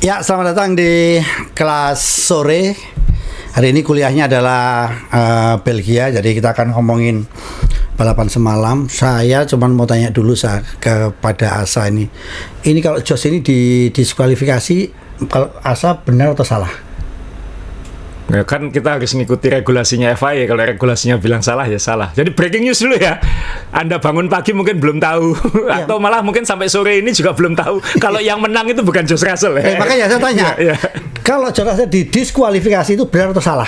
Ya, selamat datang di kelas sore. Hari ini kuliahnya adalah Belgia, jadi kita akan ngomongin balapan semalam. Saya cuma mau tanya dulu kepada Asa ini. Ini kalau Jos ini didiskualifikasi, kalau Asa benar atau salah? Ya kan kita harus ngikuti regulasinya FIA. Kalau regulasinya bilang salah ya salah. Jadi breaking news dulu ya. Anda bangun pagi mungkin belum tahu atau malah mungkin sampai sore ini juga belum tahu kalau yang menang itu bukan George Russell ya. Makanya saya tanya. Kalau George Russell didiskualifikasi itu benar atau salah?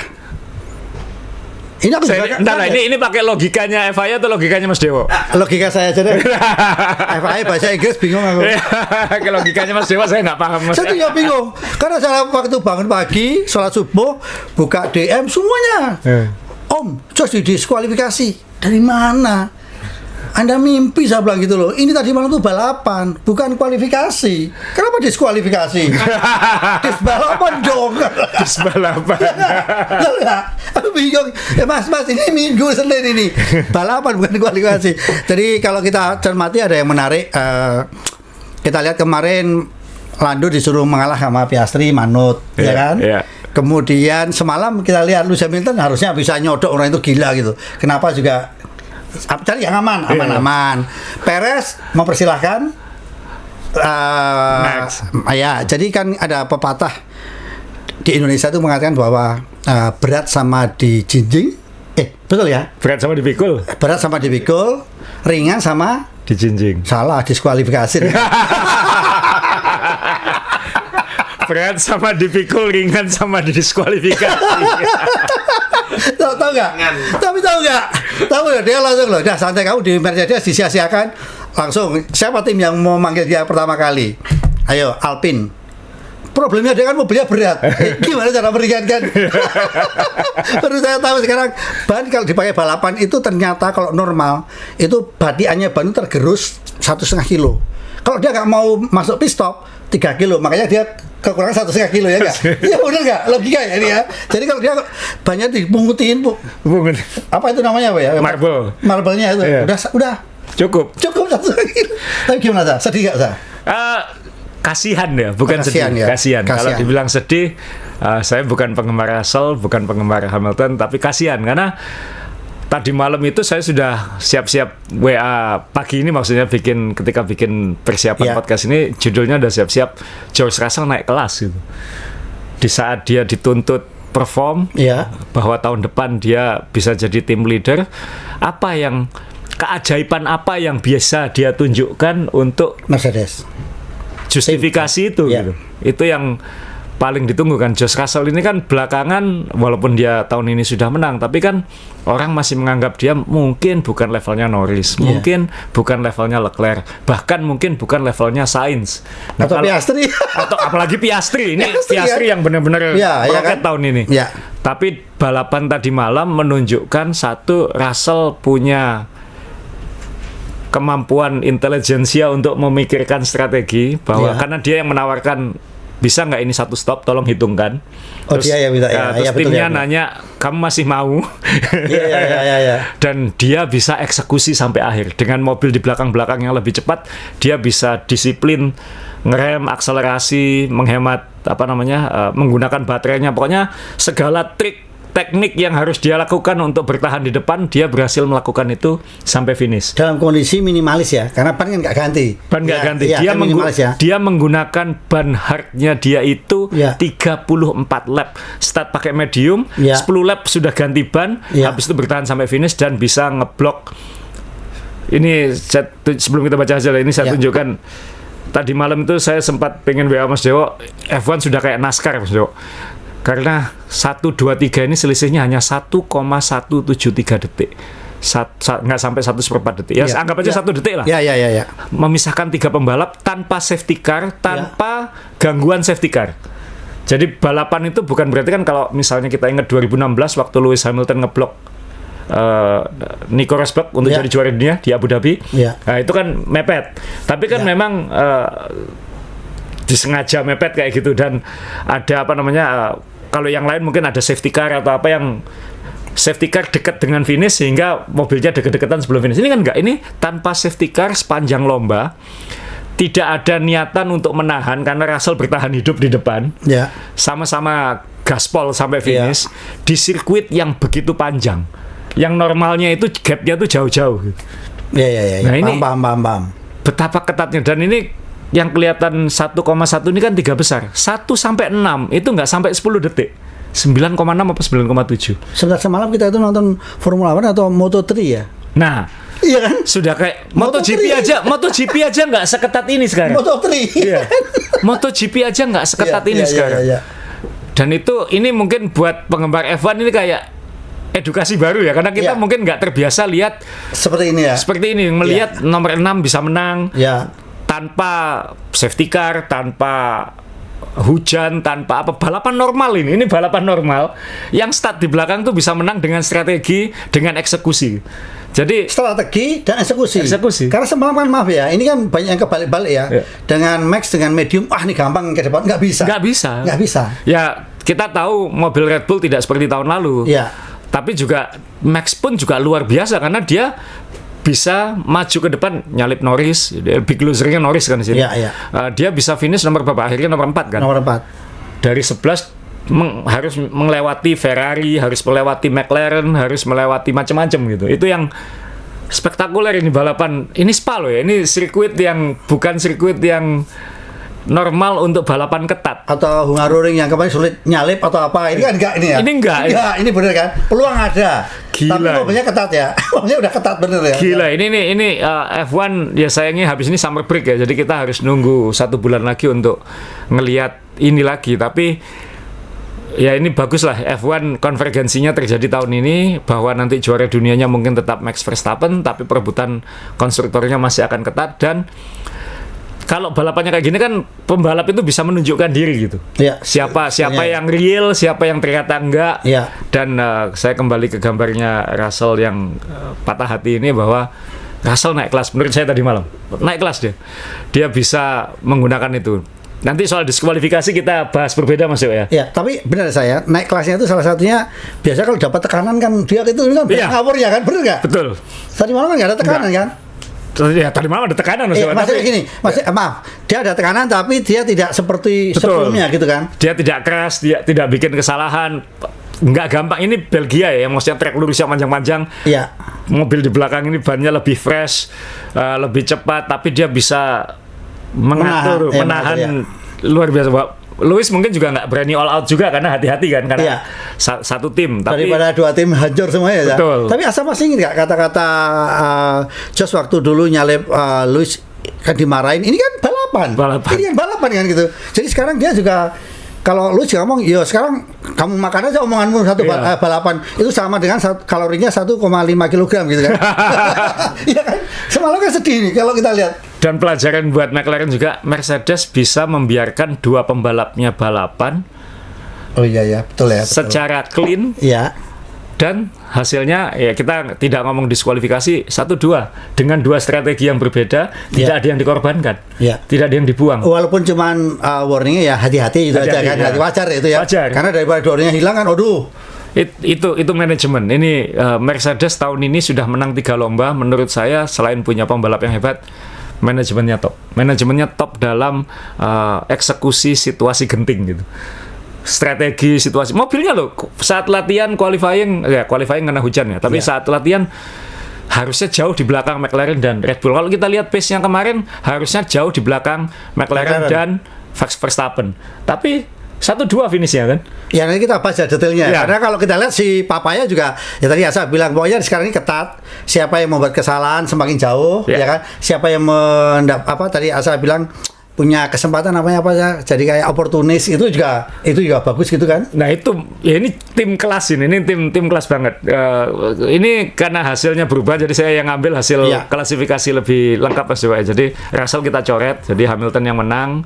Ini aku ini pakai logikanya FIA atau logikanya Mas Dewo? Logika saya aja deh. FIA bahasa Inggris bingung aku. Logikanya Mas Dewo saya nggak paham. Saya juga bingung. Karena saya waktu bangun pagi, sholat subuh, buka DM semuanya. Om, Jos didiskualifikasi. Dari mana? Anda mimpi, saya bilang gitu loh. Ini tadi malam tuh balapan, bukan kualifikasi. Kenapa diskualifikasi? Disbalapan dong. Disbalapan. Aku bingung. Ya mas, ini Minggu Senin ini. Balapan bukan kualifikasi. Jadi kalau kita cermati ada yang menarik. Kita lihat kemarin Lando disuruh mengalah sama Piastri, manut, ya kan? Yeah. Kemudian semalam kita lihat Lewis Hamilton harusnya bisa nyodok orang itu gila gitu. Kenapa juga? Cari yang aman. Perez mempersilahkan. Ya, jadi kan ada pepatah di Indonesia itu mengatakan bahwa berat sama dijinjing. Betul ya? Berat sama dipikul. Berat sama dipikul, ringan sama dijinjing. Salah, diskualifikasi. Berat sama dipikul, ringan sama didiskualifikasi. Tahu nggak? Tahu ya, dia langsung loh. Dah santai, kamu di Mercedes disia-siakan langsung. Siapa tim yang mau manggil dia pertama kali? Ayo, Alpine. Problemnya dia kan mobilnya berat. Gimana cara meringankan? Baru saya tahu sekarang ban kalau dipakai balapan itu ternyata kalau normal itu badiannya ban itu tergerus 1,5 kilo. Kalau dia nggak mau masuk pit stop 3 kilo, makanya dia kekurangan 1,5 kilo ya nggak? Iya benar nggak? Logika ya ini ya. Jadi kalau dia banyak dipungutin apa itu namanya apa ya? Marble-nya itu udah cukup 1,5 kilo. Tapi gimana sah? Sedih nggak sah? Kasihan ya, bukan sedih. Kasihan. Kalau dibilang sedih, saya bukan penggemar Russell, bukan penggemar Hamilton, tapi kasihan karena tadi malam itu saya sudah siap-siap WA pagi ini, maksudnya ketika bikin persiapan podcast ini, judulnya udah siap-siap George Russell naik kelas gitu. Di saat dia dituntut perform, bahwa tahun depan dia bisa jadi team leader, keajaiban apa yang biasa dia tunjukkan untuk Mercedes? Justifikasi itu gitu. Itu yang paling ditunggu kan. George Russell ini kan belakangan walaupun dia tahun ini sudah menang, tapi kan orang masih menganggap dia mungkin bukan levelnya Norris, mungkin bukan levelnya Leclerc, bahkan mungkin bukan levelnya Sainz. Atau Piastri. Atau apalagi Piastri. Ini Piastri yang benar-benar roket tahun ini. Tapi balapan tadi malam menunjukkan Russell punya kemampuan intelijensia untuk memikirkan strategi bahwa karena dia yang menawarkan, bisa nggak ini satu stop, tolong hitungkan. Terus, dia yang minta terus timnya nanya, kamu masih mau? Dan dia bisa eksekusi sampai akhir dengan mobil di belakang yang lebih cepat. Dia bisa disiplin ngerem, akselerasi, menghemat menggunakan baterainya. Pokoknya segala trik teknik yang harus dia lakukan untuk bertahan di depan, dia berhasil melakukan itu sampai finish. Dalam kondisi minimalis ya, karena ban kan nggak ganti. Dia menggunakan ban hardnya dia itu 34 lap. Start pakai medium, 10 lap sudah ganti ban, habis itu bertahan sampai finish dan bisa ngeblok. Ini sebelum kita baca hasil ini saya tunjukkan. Tadi malam itu saya sempat pengen WA Mas Dewo, F1 sudah kayak NASCAR Mas Dewo. Karena 1, 2, 3 ini selisihnya hanya 1,173 detik. Nggak sampai 1/4 detik. Anggap aja 1 detik lah. Memisahkan 3 pembalap tanpa safety car, tanpa gangguan safety car. Jadi balapan itu bukan berarti kan kalau misalnya kita ingat 2016 waktu Lewis Hamilton ngeblok Nico Rosberg untuk jadi juara dunia di Abu Dhabi. Nah, itu kan mepet. Tapi kan memang disengaja mepet kayak gitu, dan ada kalau yang lain mungkin ada safety car atau apa yang safety car dekat dengan finish sehingga mobilnya deket-deketan sebelum finish. Ini kan enggak, ini tanpa safety car sepanjang lomba tidak ada niatan untuk menahan karena Russell bertahan hidup di depan. Sama-sama gaspol sampai finish di sirkuit yang begitu panjang. Yang normalnya itu gapnya tuh jauh-jauh. Nah, ini paham. Betapa ketatnya, dan ini yang kelihatan 1,1 ini kan 3 besar. 1 sampai 6 itu nggak sampai 10 detik. 9,6 apa 9,7. Sebentar semalam kita itu nonton Formula One atau Moto3 ya. Nah, iya kan? Sudah kayak MotoGP aja nggak seketat ini sekarang. Moto3. Iya. MotoGP aja nggak seketat ini sekarang. Dan ini mungkin buat penggemar F1 ini kayak edukasi baru ya, karena kita mungkin nggak terbiasa lihat seperti ini ya. Seperti ini, melihat nomor 6 bisa menang tanpa safety car, tanpa hujan, tanpa apa, balapan normal ini balapan normal yang start di belakang tuh bisa menang dengan strategi, dengan eksekusi. Jadi strategi dan eksekusi. Karena semalam kan maaf ya, ini kan banyak yang kebalik-balik ya. Dengan max, dengan medium, ini gampang ke depan, nggak bisa. Ya, kita tahu mobil Red Bull tidak seperti tahun lalu. Tapi juga Max pun juga luar biasa karena dia bisa maju ke depan, nyalip Norris, big losernya Norris kan di sini. Dia bisa finish nomor berapa? Akhirnya nomor 4 kan? Nomor 4. Dari 11 harus melewati Ferrari, harus melewati McLaren, harus melewati macam-macam gitu. Itu yang spektakuler ini balapan. Ini Spa loh ya. Ini sirkuit yang bukan sirkuit yang normal untuk balapan ketat. Atau Hungaroring yang kemarin sulit nyalip atau apa. Ini kan enggak ini ya. Ini enggak. Ini bener kan? Peluang ada. Gila. Tapi mobilnya ketat ya. Mobilnya udah ketat bener ya. Gila. Ini F1 ya, sayangnya habis ini summer break ya. Jadi kita harus nunggu 1 bulan lagi untuk ngelihat ini lagi. Tapi ya ini bagus lah, F1 konvergensinya terjadi tahun ini, bahwa nanti juara dunianya mungkin tetap Max Verstappen, tapi perebutan konstruktornya masih akan ketat. Dan kalau balapannya kayak gini kan pembalap itu bisa menunjukkan diri gitu. Siapa yang real, siapa yang ternyata enggak. Dan saya kembali ke gambarnya Russell yang patah hati ini, bahwa Russell naik kelas menurut saya tadi malam. Naik kelas dia bisa menggunakan itu. Nanti soal diskualifikasi kita bahas berbeda Mas Yo ya. Tapi benar saya, naik kelasnya itu salah satunya biasa kalau dapat tekanan kan dia itu kan ngawur ya kan, benar nggak? Betul. Tadi malam kan nggak ada tekanan kan? Ya tadi malam ada tekanan Mas Yo. Maksudnya gini, maaf, dia ada tekanan tapi dia tidak seperti sebelumnya gitu kan? Dia tidak keras, dia tidak bikin kesalahan. Nggak gampang, ini Belgia ya, maksudnya trek lurus yang panjang-panjang. Mobil di belakang ini bannya lebih fresh, lebih cepat, tapi dia bisa mengatur, menahan luar biasa. Lewis mungkin juga nggak berani all out juga karena hati-hati kan, karena satu tim. Tapi daripada 2 tim hancur semua ya. Betul. Tapi asal masih ingat kata-kata Josh waktu dulu nyalip Lewis kan dimarahin. Ini kan balapan. Ini kan balapan kan gitu. Jadi sekarang dia juga, kalau lu ngomong, yo sekarang kamu makan aja omonganmu balapan itu sama dengan kalorinya 1,5 kilogram gitu kan. Iya kan? Semalam kan sedih nih kalau kita lihat. Dan pelajaran buat McLaren juga, Mercedes bisa membiarkan 2 pembalapnya balapan. Oh iya betul ya. Secara clean. Dan hasilnya ya kita tidak ngomong diskualifikasi, 1-2 dengan 2 strategi yang berbeda, tidak ada yang dikorbankan, tidak ada yang dibuang. Walaupun cuman warningnya ya hati-hati gitu aja kan, wajar itu ya. Wajar. Karena daripada 2 orangnya hilang kan, itu manajemen. Ini Mercedes tahun ini sudah menang 3 lomba. Menurut saya selain punya pembalap yang hebat, manajemennya top dalam eksekusi situasi genting gitu. Strategi situasi mobilnya loh, saat latihan qualifying karena hujan ya, tapi saat latihan harusnya jauh di belakang McLaren dan Red Bull. Kalau kita lihat pace-nya kemarin harusnya jauh di belakang McLaren dan Verstappen, tapi 1-2 finishnya kan. Ya nanti kita baca detailnya. Karena kalau kita lihat si Papaya juga, ya tadi Asa bilang pokoknya sekarang ini ketat. Siapa yang membuat kesalahan semakin jauh, ya kan? Siapa yang tadi Asa bilang punya kesempatan apa ya, jadi kayak oportunis, itu juga bagus gitu kan. Nah itu ya, ini tim kelas ini tim kelas banget. Ini karena hasilnya berubah, jadi saya yang ngambil hasil klasifikasi lebih lengkap Mas Dewa. Jadi Russell kita coret, jadi Hamilton yang menang,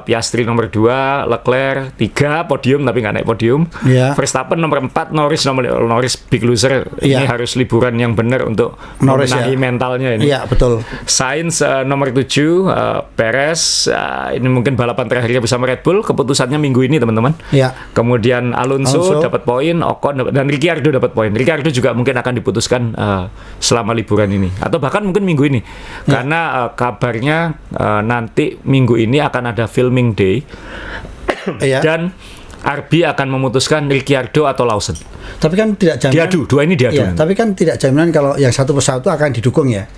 Piastri nomor 2, Leclerc 3 podium tapi nggak naik podium, Verstappen nomor 4, Norris big loser. Ini harus liburan yang benar untuk menahi mentalnya ini. Betul. Sainz nomor 7, Perez ini mungkin balapan terakhirnya bersama Red Bull, keputusannya minggu ini teman-teman. Ya. Kemudian Alonso dapat poin, Ocon dan Ricciardo dapat poin. Ricciardo juga mungkin akan diputuskan selama liburan ini atau bahkan mungkin minggu ini. Karena kabarnya nanti minggu ini akan ada filming day. Dan RB akan memutuskan Ricciardo atau Lawson. Tapi kan tidak jaminan. Dua ini diadu. Iya, tapi kan tidak jaminan kalau yang satu pesawat itu akan didukung ya.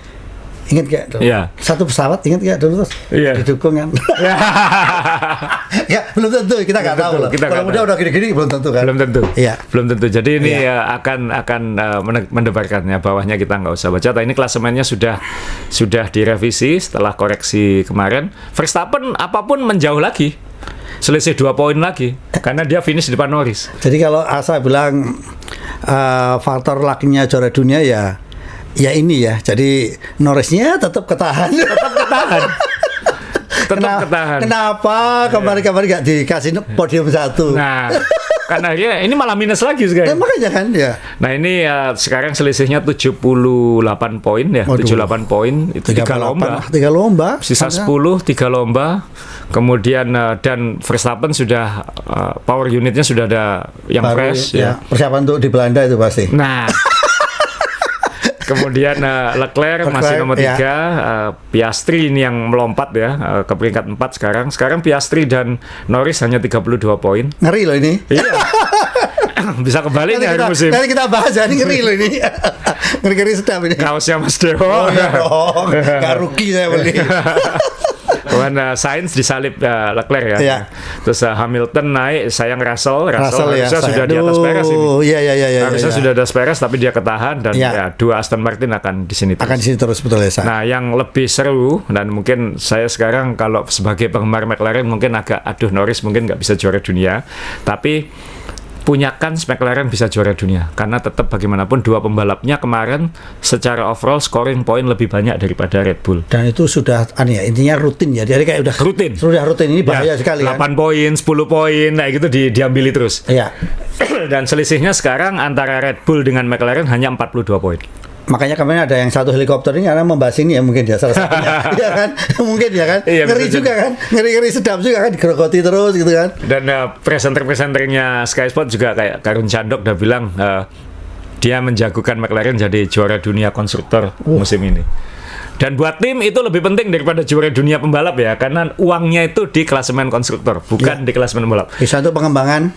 Ingat gak? Iya. Satu pesawat, ingat gak dulu? Iya. Didukung kan? Ya, belum tentu, kita nggak tahu loh. Kalau udah gini-gini belum tentu kan? Belum tentu. Iya. Belum tentu. Jadi ini akan mendebarkannya. Bawahnya kita nggak usah baca. Ini klasemennya sudah direvisi setelah koreksi kemarin. Verstappen apapun menjauh lagi. Selisih 2 poin lagi karena dia finish di depan Norris. Jadi kalau Asa bilang faktor luck-nya juara dunia ya ini ya. Jadi Norrisnya tetap ketahan. Ketahan. Kenapa kemarin nggak dikasih podium 1? Nah, karena ini malah minus lagi sekarang. Makanya kan ya. Nah ini sekarang selisihnya 78 poin ya. 78 poin itu 3 lomba. 3 lomba. Sisa 10 3 lomba. Kemudian dan Verstappen sudah power unitnya sudah ada yang fresh ya. Persiapan untuk di Belanda itu pasti. Nah. Kemudian Leclerc masih nomor 3, Piastri ini yang melompat ya ke peringkat 4 sekarang. Sekarang Piastri dan Norris hanya 32 poin. Ngeri loh ini. Iya. Bisa kembali nih hari musim. Nanti kita bahas ya, ini ngeri loh ini. Ngeri sedap ini. Kaosnya Mas Dewo. Oh ya dong. Gak rugi saya beli. Kemudian Sainz disalip Leclerc ya. Terus Hamilton naik, sayang Russell harusnya sudah di atas Perez ini. Harusnya sudah di atas Perez tapi dia ketahan dan dua Aston Martin akan di sini terus. Akan di sini terus betul ya. Nah, yang lebih seru dan mungkin saya sekarang kalau sebagai penggemar McLaren mungkin agak Norris mungkin nggak bisa juara dunia, tapi punya kans McLaren bisa juara dunia karena tetap bagaimanapun dua pembalapnya kemarin secara overall scoring poin lebih banyak daripada Red Bull. Dan itu sudah intinya rutin ya. Jadi kayak udah rutin ini bahaya sekali 8 poin, 10 poin nah gitu diambili terus. Iya. Dan selisihnya sekarang antara Red Bull dengan McLaren hanya 42 poin. Makanya kemarin ada yang satu helikopter ini karena membahas ini ya mungkin ya salah satunya. Iya kan? Mungkin ya kan? Iya, ngeri juga kan? Ngeri sedap juga kan digerogoti terus gitu kan. Dan presenter-presenternya Sky Sport juga kayak Karun Chandok udah bilang dia menjagokan McLaren jadi juara dunia konstruktor musim ini. Dan buat tim itu lebih penting daripada juara dunia pembalap ya karena uangnya itu di klasemen konstruktor bukan di klasemen pembalap. Bisa untuk pengembangan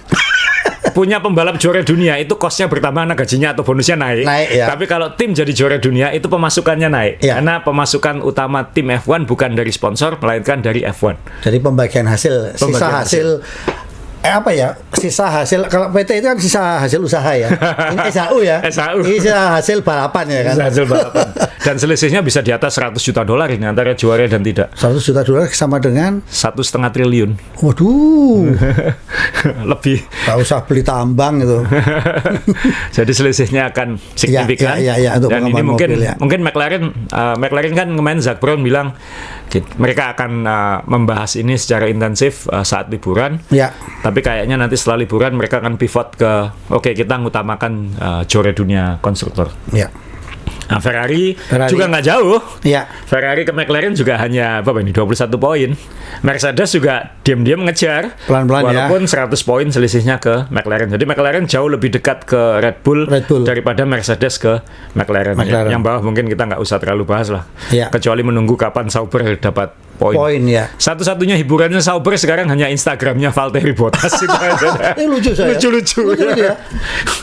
punya pembalap juara dunia itu kosnya bertambah karena gajinya atau bonusnya naik ya. Tapi kalau tim jadi juara dunia itu pemasukannya naik ya. Karena pemasukan utama tim F1 bukan dari sponsor melainkan dari F1. Jadi pembagian hasil. Sisa hasil sisa hasil kalau PT itu kan sisa hasil usaha ya. Ini SHU ya. Ini sisa hasil balapan ya kan. Hasil balapan. Dan selisihnya bisa di atas $100 juta ini antara juara dan tidak. $100 juta sama dengan 1,5 triliun. Waduh. Lebih. Gak usah beli tambang itu. Jadi selisihnya akan signifikan. Dan ini mungkin McLaren kan kemarin Zak Brown bilang mereka akan membahas ini secara intensif saat liburan. Ya. Tapi kayaknya nanti setelah liburan mereka akan pivot ke kita ngutamakan juara dunia konstruktor. Ya. Nah, Ferrari juga nggak jauh. Ya. Ferrari ke McLaren juga hanya 21 poin. Mercedes juga diam-diam mengejar. Pelan-pelan walaupun 100 poin selisihnya ke McLaren. Jadi McLaren jauh lebih dekat ke Red Bull daripada Mercedes ke McLaren. Yang bawah mungkin kita nggak usah terlalu bahas lah. Ya. Kecuali menunggu kapan Sauber dapat poin ya. Satu-satunya hiburannya Sauber sekarang hanya Instagramnya Valtteri Bottas itu aja. Lucu-lucu ya.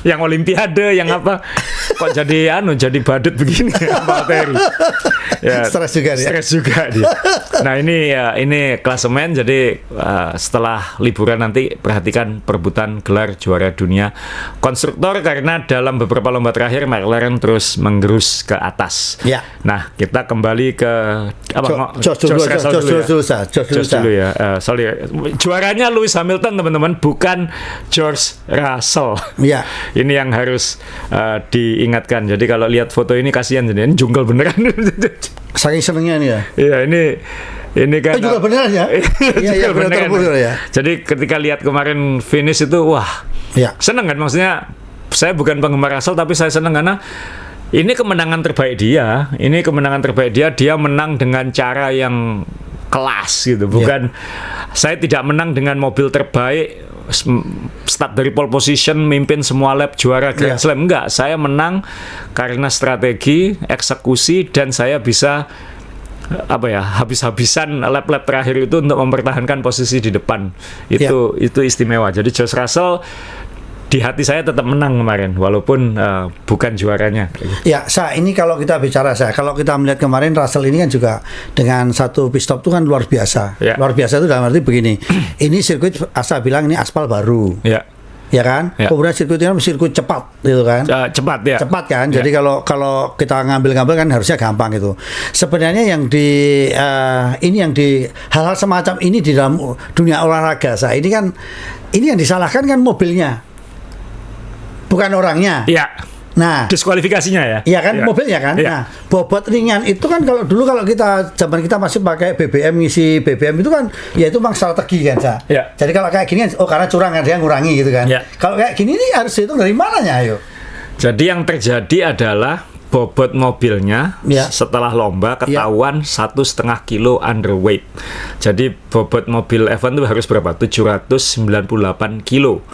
Yang Olimpiade, yang apa? Kok jadi jadi badut begini Valtteri. Ya, stres juga dia. Nah, ini klasemen jadi setelah liburan nanti perhatikan perebutan gelar juara dunia konstruktor karena dalam beberapa lomba terakhir McLaren terus menggerus ke atas. Ya. Nah, kita kembali ke George dulu ya. Juaranya Lewis Hamilton teman-teman, bukan George Russell. Ya. Ini yang harus diingatkan. Jadi kalau lihat foto ini kasihan jadi ini jungkel beneran. Saking senengnya nih ya. Iya, ini kan juga beneran ya. Iya beneran ya. Jadi ketika lihat kemarin finish itu seneng kan, maksudnya saya bukan penggemar Russell tapi saya seneng karena ini kemenangan terbaik dia. Dia menang dengan cara yang kelas gitu, bukan saya tidak menang dengan mobil terbaik, start dari pole position, mimpin semua lap, juara Grand Slam, enggak. Saya menang karena strategi, eksekusi, dan saya bisa habis-habisan lap-lap terakhir itu untuk mempertahankan posisi di depan. Itu istimewa. Jadi George Russell di hati saya tetap menang kemarin, walaupun bukan juaranya. Ya, ini kalau kita bicara kalau kita melihat kemarin Russell ini kan juga dengan satu pit stop itu kan luar biasa. Luar biasa itu dalam arti begini. Ini sirkuit bilang ini aspal baru. Ya kan? Kemudian sirkuitnya sirkuit cepat gitu kan? Cepat kan? Jadi kalau kita ngambil kan harusnya gampang gitu. Sebenarnya yang di hal-hal semacam ini di dalam dunia olahraga ini yang disalahkan kan mobilnya, bukan orangnya. Nah, diskualifikasinya ya. Iya kan, mobilnya kan. Nah, bobot ringan itu kan kalau zaman kita masih pakai BBM, ngisi BBM itu kan ya itu memang strategi kan, Jadi kalau kayak gini kan karena curang kan dia ngurangi gitu kan. Kalau kayak gini ini harus dihitung dari mananya, ayo. Jadi yang terjadi adalah bobot mobilnya setelah lomba ketahuan 1,5 kilo underweight. Jadi bobot mobil F1 itu harus berapa? 798 kilo.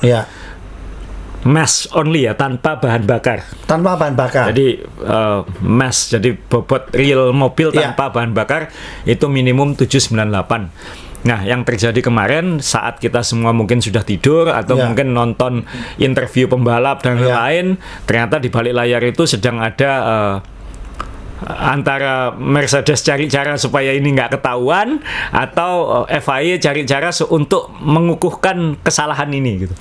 Mass only ya, tanpa bahan bakar. Jadi mass, jadi bobot real mobil tanpa bahan bakar itu minimum 798. Nah, yang terjadi kemarin saat kita semua mungkin sudah tidur atau mungkin nonton interview pembalap dan lain-lain, ternyata di balik layar itu sedang ada antara Mercedes cari cara supaya ini nggak ketahuan, atau FIA cari cara untuk mengukuhkan kesalahan ini gitu.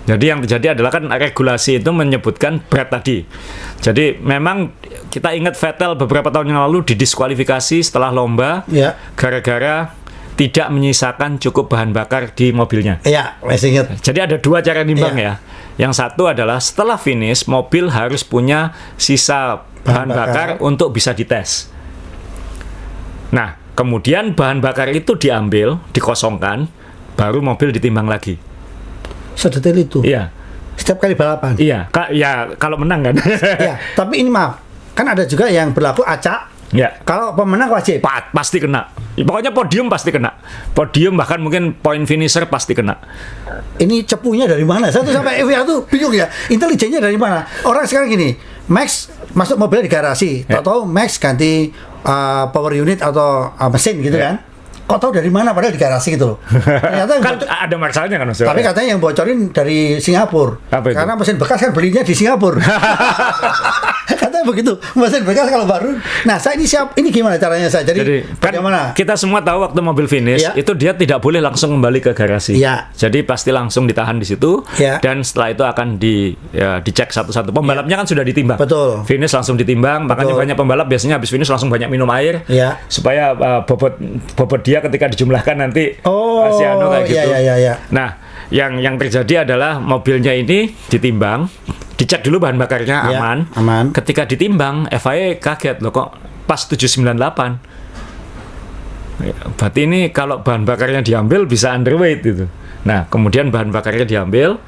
Jadi yang terjadi adalah kan regulasi itu menyebutkan berat tadi. Jadi memang kita ingat Vettel beberapa tahun yang lalu didiskualifikasi setelah lomba gara-gara tidak menyisakan cukup bahan bakar di mobilnya. Masih ingat. Jadi ada dua cara nimbang ya. Yang satu adalah setelah finish mobil harus punya sisa bahan bakar untuk bisa dites. Nah, kemudian bahan bakar itu diambil, dikosongkan, baru mobil ditimbang lagi. Sedetail itu. Setiap kali balapan. Kalau menang kan. Tapi ini maaf, kan ada juga yang berlaku acak. Kalau pemenang wajib. Pasti kena. Pokoknya podium pasti kena. Podium bahkan mungkin point finisher pasti kena. Ini cepunya dari mana? Saya tuh sampai FIA tuh bingung ya. Intelijennya dari mana? Orang sekarang gini, Max masuk mobilnya di garasi, tahu Max ganti power unit atau mesin gitu kan. Kok tahu dari mana padahal di garasi gitu loh. Ternyata kan ada masalahnya kan, tapi katanya yang bocorin dari Singapura. Karena mesin bekas kan belinya di Singapura. Katanya begitu, mesin bekas kalau baru. Nah, ini gimana caranya saya? Jadi bagaimana? Kan kita semua tahu waktu mobil finish itu dia tidak boleh langsung kembali ke garasi. Jadi pasti langsung ditahan di situ dan setelah itu akan dicek satu-satu. Pembalapnya kan sudah ditimbang. Betul. Finish langsung ditimbang, makanya banyak pembalap biasanya habis finish langsung banyak minum air supaya bobot dia ketika dijumlahkan nanti kayak gitu. Nah, yang terjadi adalah mobilnya ini ditimbang, dicek dulu bahan bakarnya aman. Ketika ditimbang, FIA kaget loh kok pas 798. Berarti ini kalau bahan bakarnya diambil bisa underweight gitu. Nah, kemudian bahan bakarnya diambil,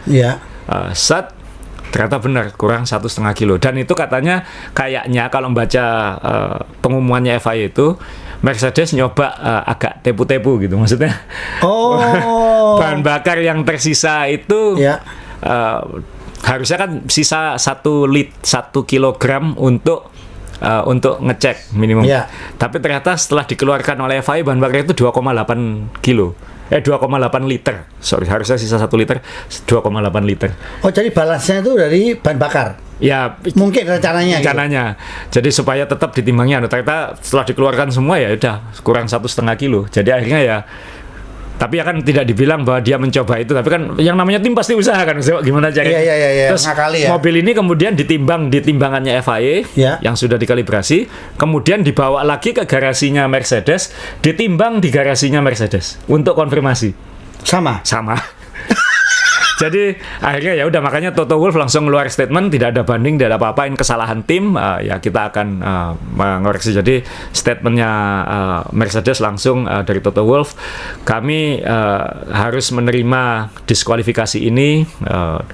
ternyata benar kurang 1,5 kilo. Dan itu katanya kayaknya kalau membaca pengumumannya FIA itu Mercedes nyoba agak tepu-tepu gitu, maksudnya. Bahan bakar yang tersisa itu harusnya kan sisa 1 kilogram untuk ngecek minimum. Tapi ternyata setelah dikeluarkan oleh FIA bahan bakar itu 2,8 kilo. 2,8 liter. Sorry, harusnya sisa 1 liter, 2,8 liter. Jadi balansnya itu dari bahan bakar. Mungkin rencananya. Gitu. Jadi supaya tetap ditimbangnya. Ternyata setelah dikeluarkan semua ya udah kurang 1,5 kilo. Jadi akhirnya tapi kan tidak dibilang bahwa dia mencoba itu, tapi kan yang namanya tim pasti usaha kan, gimana caranya. Terus mobil ini kemudian ditimbang di timbangannya FIA yang sudah dikalibrasi, kemudian dibawa lagi ke garasinya Mercedes, ditimbang di garasinya Mercedes untuk konfirmasi. Sama. Jadi akhirnya ya udah, makanya Toto Wolff langsung keluar statement, tidak ada banding, tidak ada apa-apa, ini kesalahan tim, ya kita akan mengoreksi. Jadi statementnya Mercedes langsung dari Toto Wolff, kami harus menerima diskualifikasi ini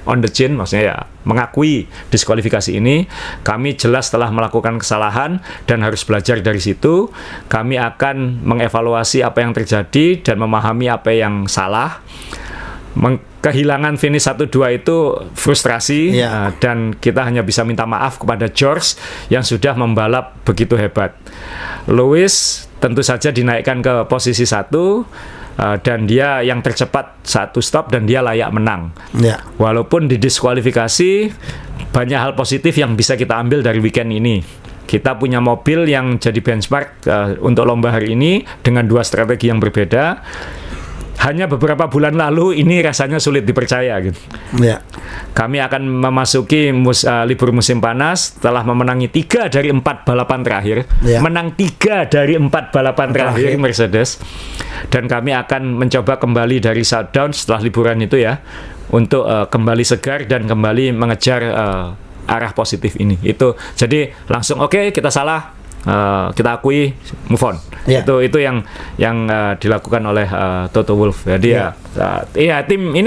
on the chin, maksudnya ya mengakui diskualifikasi ini. Kami jelas telah melakukan kesalahan dan harus belajar dari situ. Kami akan mengevaluasi apa yang terjadi dan memahami apa yang salah. Kehilangan finish 1-2 itu frustrasi, dan kita hanya bisa minta maaf kepada George yang sudah membalap begitu hebat. Lewis tentu saja dinaikkan ke posisi 1, dan dia yang tercepat 1 stop dan dia layak menang. Walaupun didiskualifikasi, banyak hal positif yang bisa kita ambil dari weekend ini. Kita punya mobil yang jadi benchmark untuk lomba hari ini dengan 2 strategi yang berbeda. Hanya beberapa bulan lalu ini rasanya sulit dipercaya gitu. Kami akan memasuki libur musim panas setelah memenangi 3 dari 4 balapan terakhir. Menang 3 dari 4 balapan terakhir Mercedes. Dan kami akan mencoba kembali dari shutdown setelah liburan itu ya, untuk kembali segar dan kembali mengejar arah positif ini. Itu jadi langsung oke, kita salah, kita akui, move on. Itu yang dilakukan oleh Toto Wolff. Jadi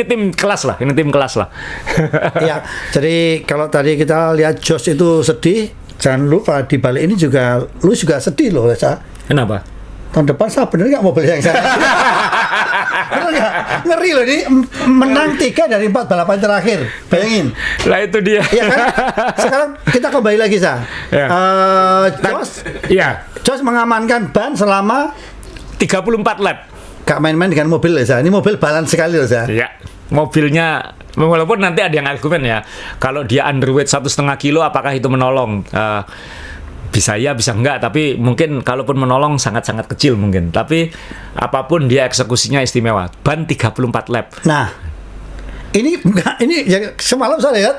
tim kelas lah, Ya, jadi kalau tadi kita lihat Josh itu sedih, jangan lupa di balik ini juga lu juga sedih loh, Sa. Kenapa? Tahun depan saya bener nggak mobil yang saya? Bener nggak? Ngeri loh, ini menang 3 dari 4 balapan terakhir. Bayangin. Lah itu dia. Iya kan? Sekarang kita kembali lagi, Sa. Josh mengamankan ban selama 34 lap. Gak main-main dengan mobil loh, Sa. Ini mobil balance sekali loh, Sa. Iya. Mobilnya, walaupun nanti ada yang argumen ya, kalau dia underweight 1,5 kilo apakah itu menolong? Bisa ya, bisa enggak, tapi mungkin kalaupun menolong sangat-sangat kecil mungkin. Tapi apapun dia eksekusinya istimewa. Ban 34 lap. Nah, ini ya, semalam saya lihat,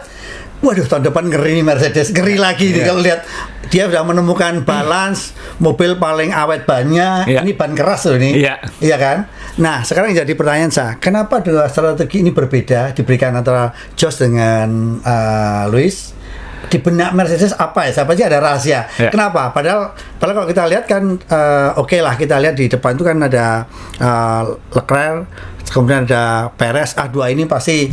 waduh, tahun depan ngeri nih Mercedes, ngeri lagi nih kalau lihat dia sudah menemukan balance, mobil paling awet bannya, ini ban keras loh ini. Iya kan? Nah, sekarang jadi pertanyaan saya, kenapa 2 strategi ini berbeda diberikan antara Josh dengan Lewis? Di benak Mercedes apa ya? Siapa sih ada rahasia? Kenapa? Padahal kalau kita lihat kan oke lah, kita lihat di depan itu kan ada Leclerc, kemudian ada Perez. Dua ini pasti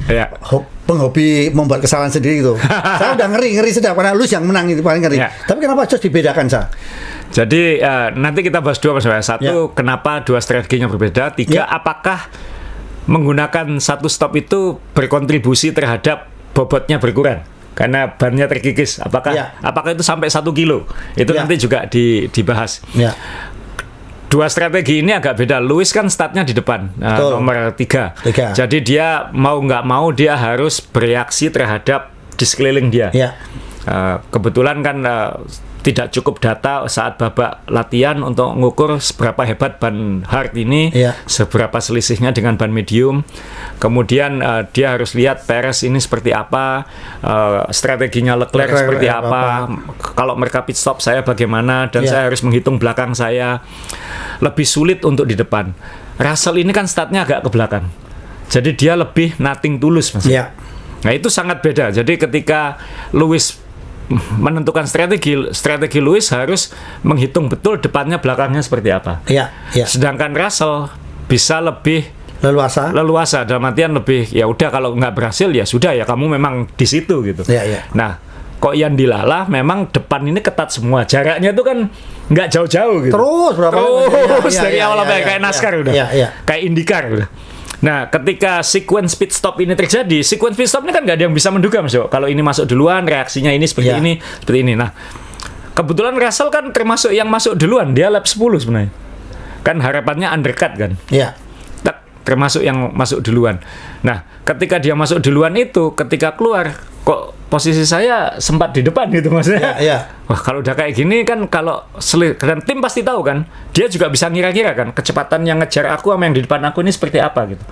penghobi membuat kesalahan sendiri gitu. Saya udah ngeri sedap karena Lewis yang menang itu paling ngeri. Tapi kenapa Josh dibedakan, Sa? Jadi nanti kita bahas 2 Mas. 1, kenapa 2 strateginya berbeda? 3, apakah menggunakan 1 stop itu berkontribusi terhadap bobotnya berkurang? Karena bannya terkikis, apakah itu sampai 1 kilo? Itu nanti juga dibahas. 2 strategi ini agak beda. Lewis kan startnya di depan, nomor 3. Jadi dia mau nggak mau dia harus bereaksi terhadap di sekeliling dia. Kebetulan kan tidak cukup data saat babak latihan untuk mengukur seberapa hebat ban hard ini, seberapa selisihnya dengan ban medium. Kemudian dia harus lihat Perez ini seperti apa, strateginya Leclerc seperti apa. Kalau mereka pit stop saya bagaimana, dan saya harus menghitung belakang saya. Lebih sulit untuk di depan. Russell ini kan startnya agak ke belakang, jadi dia lebih nothing tulus, Mas. Nah itu sangat beda. Jadi ketika Lewis menentukan strategi Lewis harus menghitung betul depannya belakangnya seperti apa. Sedangkan Russell bisa lebih leluasa dalam artian lebih ya udah, kalau nggak berhasil ya sudah, ya kamu memang di situ gitu. Nah, kok yang dilalah memang depan ini ketat semua, jaraknya itu kan nggak jauh-jauh gitu. Terus dari awal sampai kayak NASCAR udah, kayak IndyCar udah. Nah, ketika sequence pit stop ini terjadi, sequence pit stop ini kan nggak ada yang bisa menduga, Mas. Kalau ini masuk duluan, reaksinya ini seperti ini. Nah, kebetulan Russell kan termasuk yang masuk duluan, dia lap 10 sebenarnya. Kan harapannya undercut kan. Termasuk yang masuk duluan. Nah, ketika dia masuk duluan itu, ketika keluar, kok posisi saya sempat di depan gitu, maksudnya. Wah, kalau udah kayak gini kan, kalau dan tim pasti tahu kan, dia juga bisa ngira-ngira kan kecepatan yang ngejar aku sama yang di depan aku ini seperti apa gitu.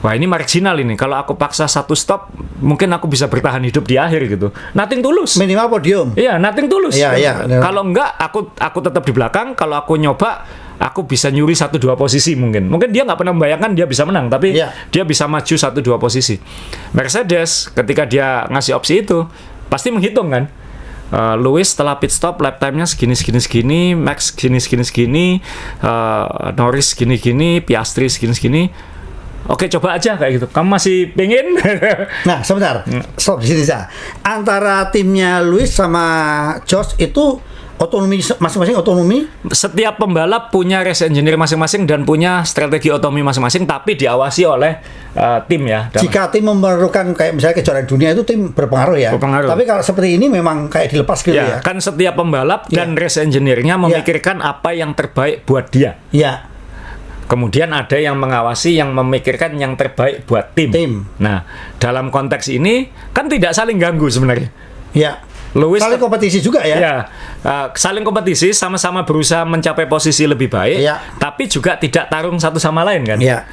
Wah, ini marginal ini. Kalau aku paksa 1 stop, mungkin aku bisa bertahan hidup di akhir gitu. Nothing tulus. Minimal podium. Nothing tulus. Kalau enggak, aku tetap di belakang. Kalau aku nyoba, aku bisa nyuri 1-2 posisi mungkin dia nggak pernah membayangkan dia bisa menang, tapi dia bisa maju 1-2 posisi. Mercedes ketika dia ngasih opsi itu pasti menghitung kan, Lewis setelah pit stop lap time-nya segini, Max segini, Norris segini, Piastri segini. Oke, coba aja kayak gitu. Kamu masih pengen? Nah, sebentar. Stop di sini saja. Antara timnya Lewis sama George itu otonomi masing-masing otonomi. Setiap pembalap punya race engineer masing-masing dan punya strategi otonomi masing-masing, tapi diawasi oleh tim ya. Jika tim memerlukan kayak misalnya kejuaraan dunia itu tim berpengaruh ya. Tapi kalau seperti ini memang kayak dilepas gitu ya. Kan setiap pembalap dan race engineer-nya memikirkan apa yang terbaik buat dia. Ya. Kemudian ada yang mengawasi, yang memikirkan yang terbaik buat tim. Nah, dalam konteks ini kan tidak saling ganggu sebenarnya. Ya. Lewis saling kompetisi juga ya. Ya, saling kompetisi, sama-sama berusaha mencapai posisi lebih baik, tapi juga tidak tarung satu sama lain kan. Ya.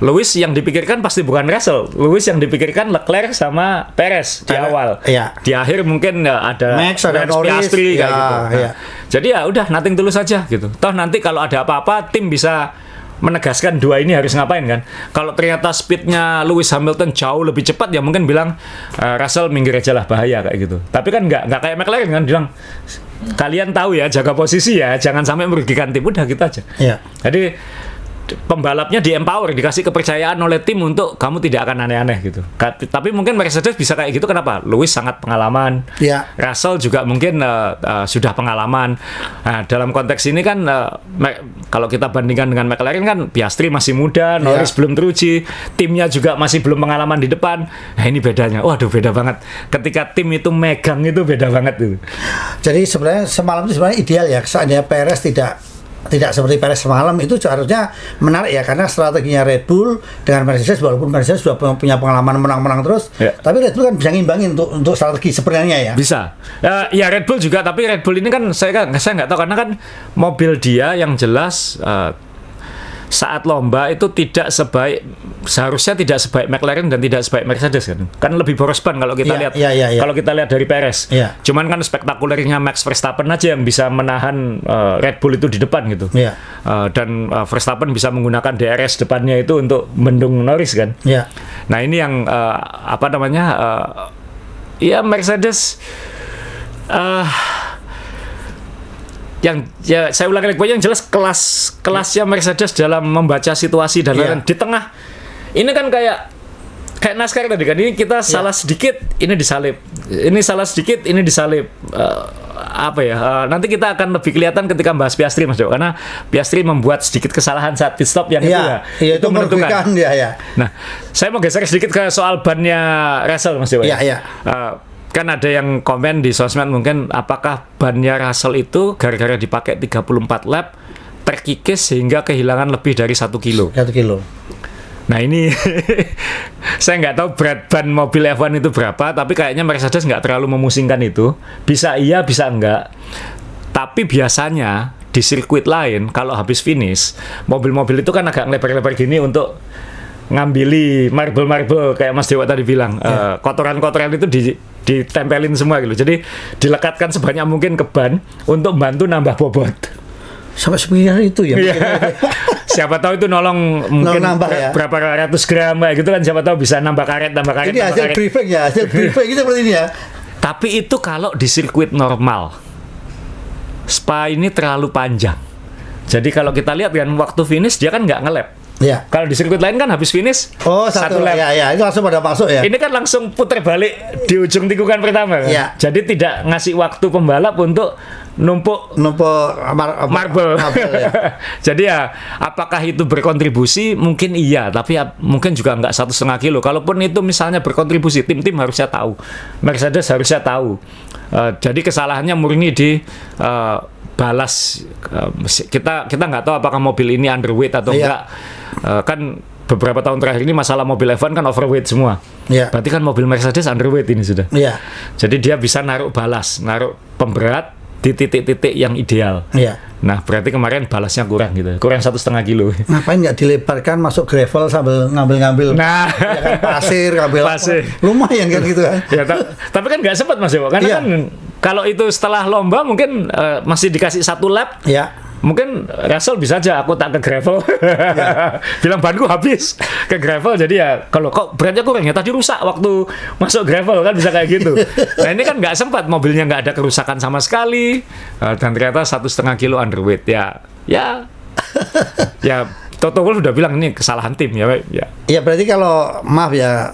Lewis yang dipikirkan pasti bukan Russell. Lewis yang dipikirkan Leclerc sama Perez di awal. Ya. Di akhir mungkin ada Max, ada Norris, Piastri kayak gitu. Nah, jadi ya udah nothing tulus saja gitu. Toh nanti kalau ada apa-apa tim bisa menegaskan dua ini harus ngapain kan. Kalau ternyata speednya Lewis Hamilton jauh lebih cepat ya mungkin bilang Russell minggir aja lah, bahaya kayak gitu. Tapi kan nggak kayak McLaren kan bilang kalian tahu ya, jaga posisi ya, jangan sampai merugikan tim, udah gitu aja. Jadi pembalapnya di empower, dikasih kepercayaan oleh tim untuk kamu tidak akan aneh-aneh gitu. Tapi mungkin Mercedes bisa kayak gitu, kenapa? Lewis sangat pengalaman, Russell juga mungkin sudah pengalaman. Nah, dalam konteks ini kan kalau kita bandingkan dengan McLaren kan Piastri masih muda, Norris belum teruji, timnya juga masih belum pengalaman di depan. Nah ini bedanya, waduh beda banget. Ketika tim itu megang itu beda banget itu. Jadi sebenarnya semalam itu sebenarnya ideal ya, seandainya Perez tidak seperti Perez semalam, itu harusnya menarik ya, karena strateginya Red Bull dengan Mercedes, walaupun Mercedes sudah punya pengalaman menang-menang terus, tapi Red Bull kan bisa ngimbangin untuk strategi sebenarnya ya. Bisa. Ya Red Bull juga, tapi Red Bull ini kan saya nggak tahu, karena kan mobil dia yang jelas saat lomba itu seharusnya tidak sebaik McLaren dan tidak sebaik Mercedes kan lebih boros ban kalau kita lihat. Kalau kita lihat dari Perez. Cuman kan spektakulernya Max Verstappen aja yang bisa menahan Red Bull itu di depan gitu. Dan Verstappen bisa menggunakan DRS depannya itu untuk mendung Norris kan. Nah ini yang ya Mercedes yang ya saya ulangi lagi, yang jelas kelasnya Mercedes dalam membaca situasi dan lain-lain di tengah ini kan kayak NASCAR tadi kan, ini kita salah sedikit ini disalip, ini salah sedikit ini disalip. Nanti kita akan lebih kelihatan ketika bahas Piastri Mas Dewa, karena Piastri membuat sedikit kesalahan saat pit stop yang itu menentukan. Nah, saya mau geser sedikit ke soal bannya Russell Mas Dewa. Kan ada yang komen di sosmed mungkin apakah bannya Russell itu gara-gara dipakai 34 lap terkikis sehingga kehilangan lebih dari 1 kilo. 1 kilo. Nah ini saya nggak tahu berat ban mobil F1 itu berapa, tapi kayaknya Mercedes nggak terlalu memusingkan itu. Bisa iya, bisa enggak. Tapi biasanya di sirkuit lain kalau habis finish, mobil-mobil itu kan agak lebar-lebar gini untuk ngambili marble kayak Mas Dewa tadi bilang, kotoran-kotoran itu ditempelin semua gitu. Jadi dilekatkan sebanyak mungkin ke ban untuk bantu nambah bobot. Sampai sebenarnya itu ya. Siapa tahu itu nolong mungkin berapa ratus gram kayak gitu kan, siapa tahu bisa nambah karet. Ini hasil briefing ya, hasil briefing itu seperti ini ya. Tapi itu kalau di sirkuit normal. Spa ini terlalu panjang. Jadi kalau kita lihat kan waktu finish dia kan nggak nge-lap. Kalau di sirkuit lain kan habis finish satu lap. Itu langsung pada masuk ya. Ini kan langsung putar balik di ujung tikungan pertama kan. Jadi tidak ngasih waktu pembalap untuk numpuk marble. Jadi ya apakah itu berkontribusi? Mungkin iya, tapi ya, mungkin juga nggak 1,5 kilo. Kalaupun itu misalnya berkontribusi, tim-tim harusnya tahu, Mercedes harusnya tahu. Jadi kesalahannya murni di balas. Kita nggak tahu apakah mobil ini underweight atau enggak. Kan beberapa tahun terakhir ini masalah mobil F1 kan overweight semua. Berarti kan mobil Mercedes underweight ini sudah. Jadi dia bisa naruh pemberat di titik-titik yang ideal. Nah berarti kemarin balasnya kurang gitu, kurang 1,5 kilo. Ngapain nggak dilebarkan masuk gravel sambil ngambil-ngambil? Nah, pasir, lumayan kan gitu kan? Tapi kan nggak sempat Mas Dewa, karena kan kalau itu setelah lomba mungkin masih dikasih 1 lap. Mungkin Russell bisa aja aku tak ke gravel. Bilang banku habis ke gravel, jadi ya kalau kok beratnya kurang ya tadi rusak waktu masuk gravel kan bisa kayak gitu. Nah ini kan nggak sempat, mobilnya nggak ada kerusakan sama sekali dan ternyata 1,5 kilo underweight ya Toto Wolff udah bilang ini kesalahan tim ya. Ya berarti kalau maaf ya,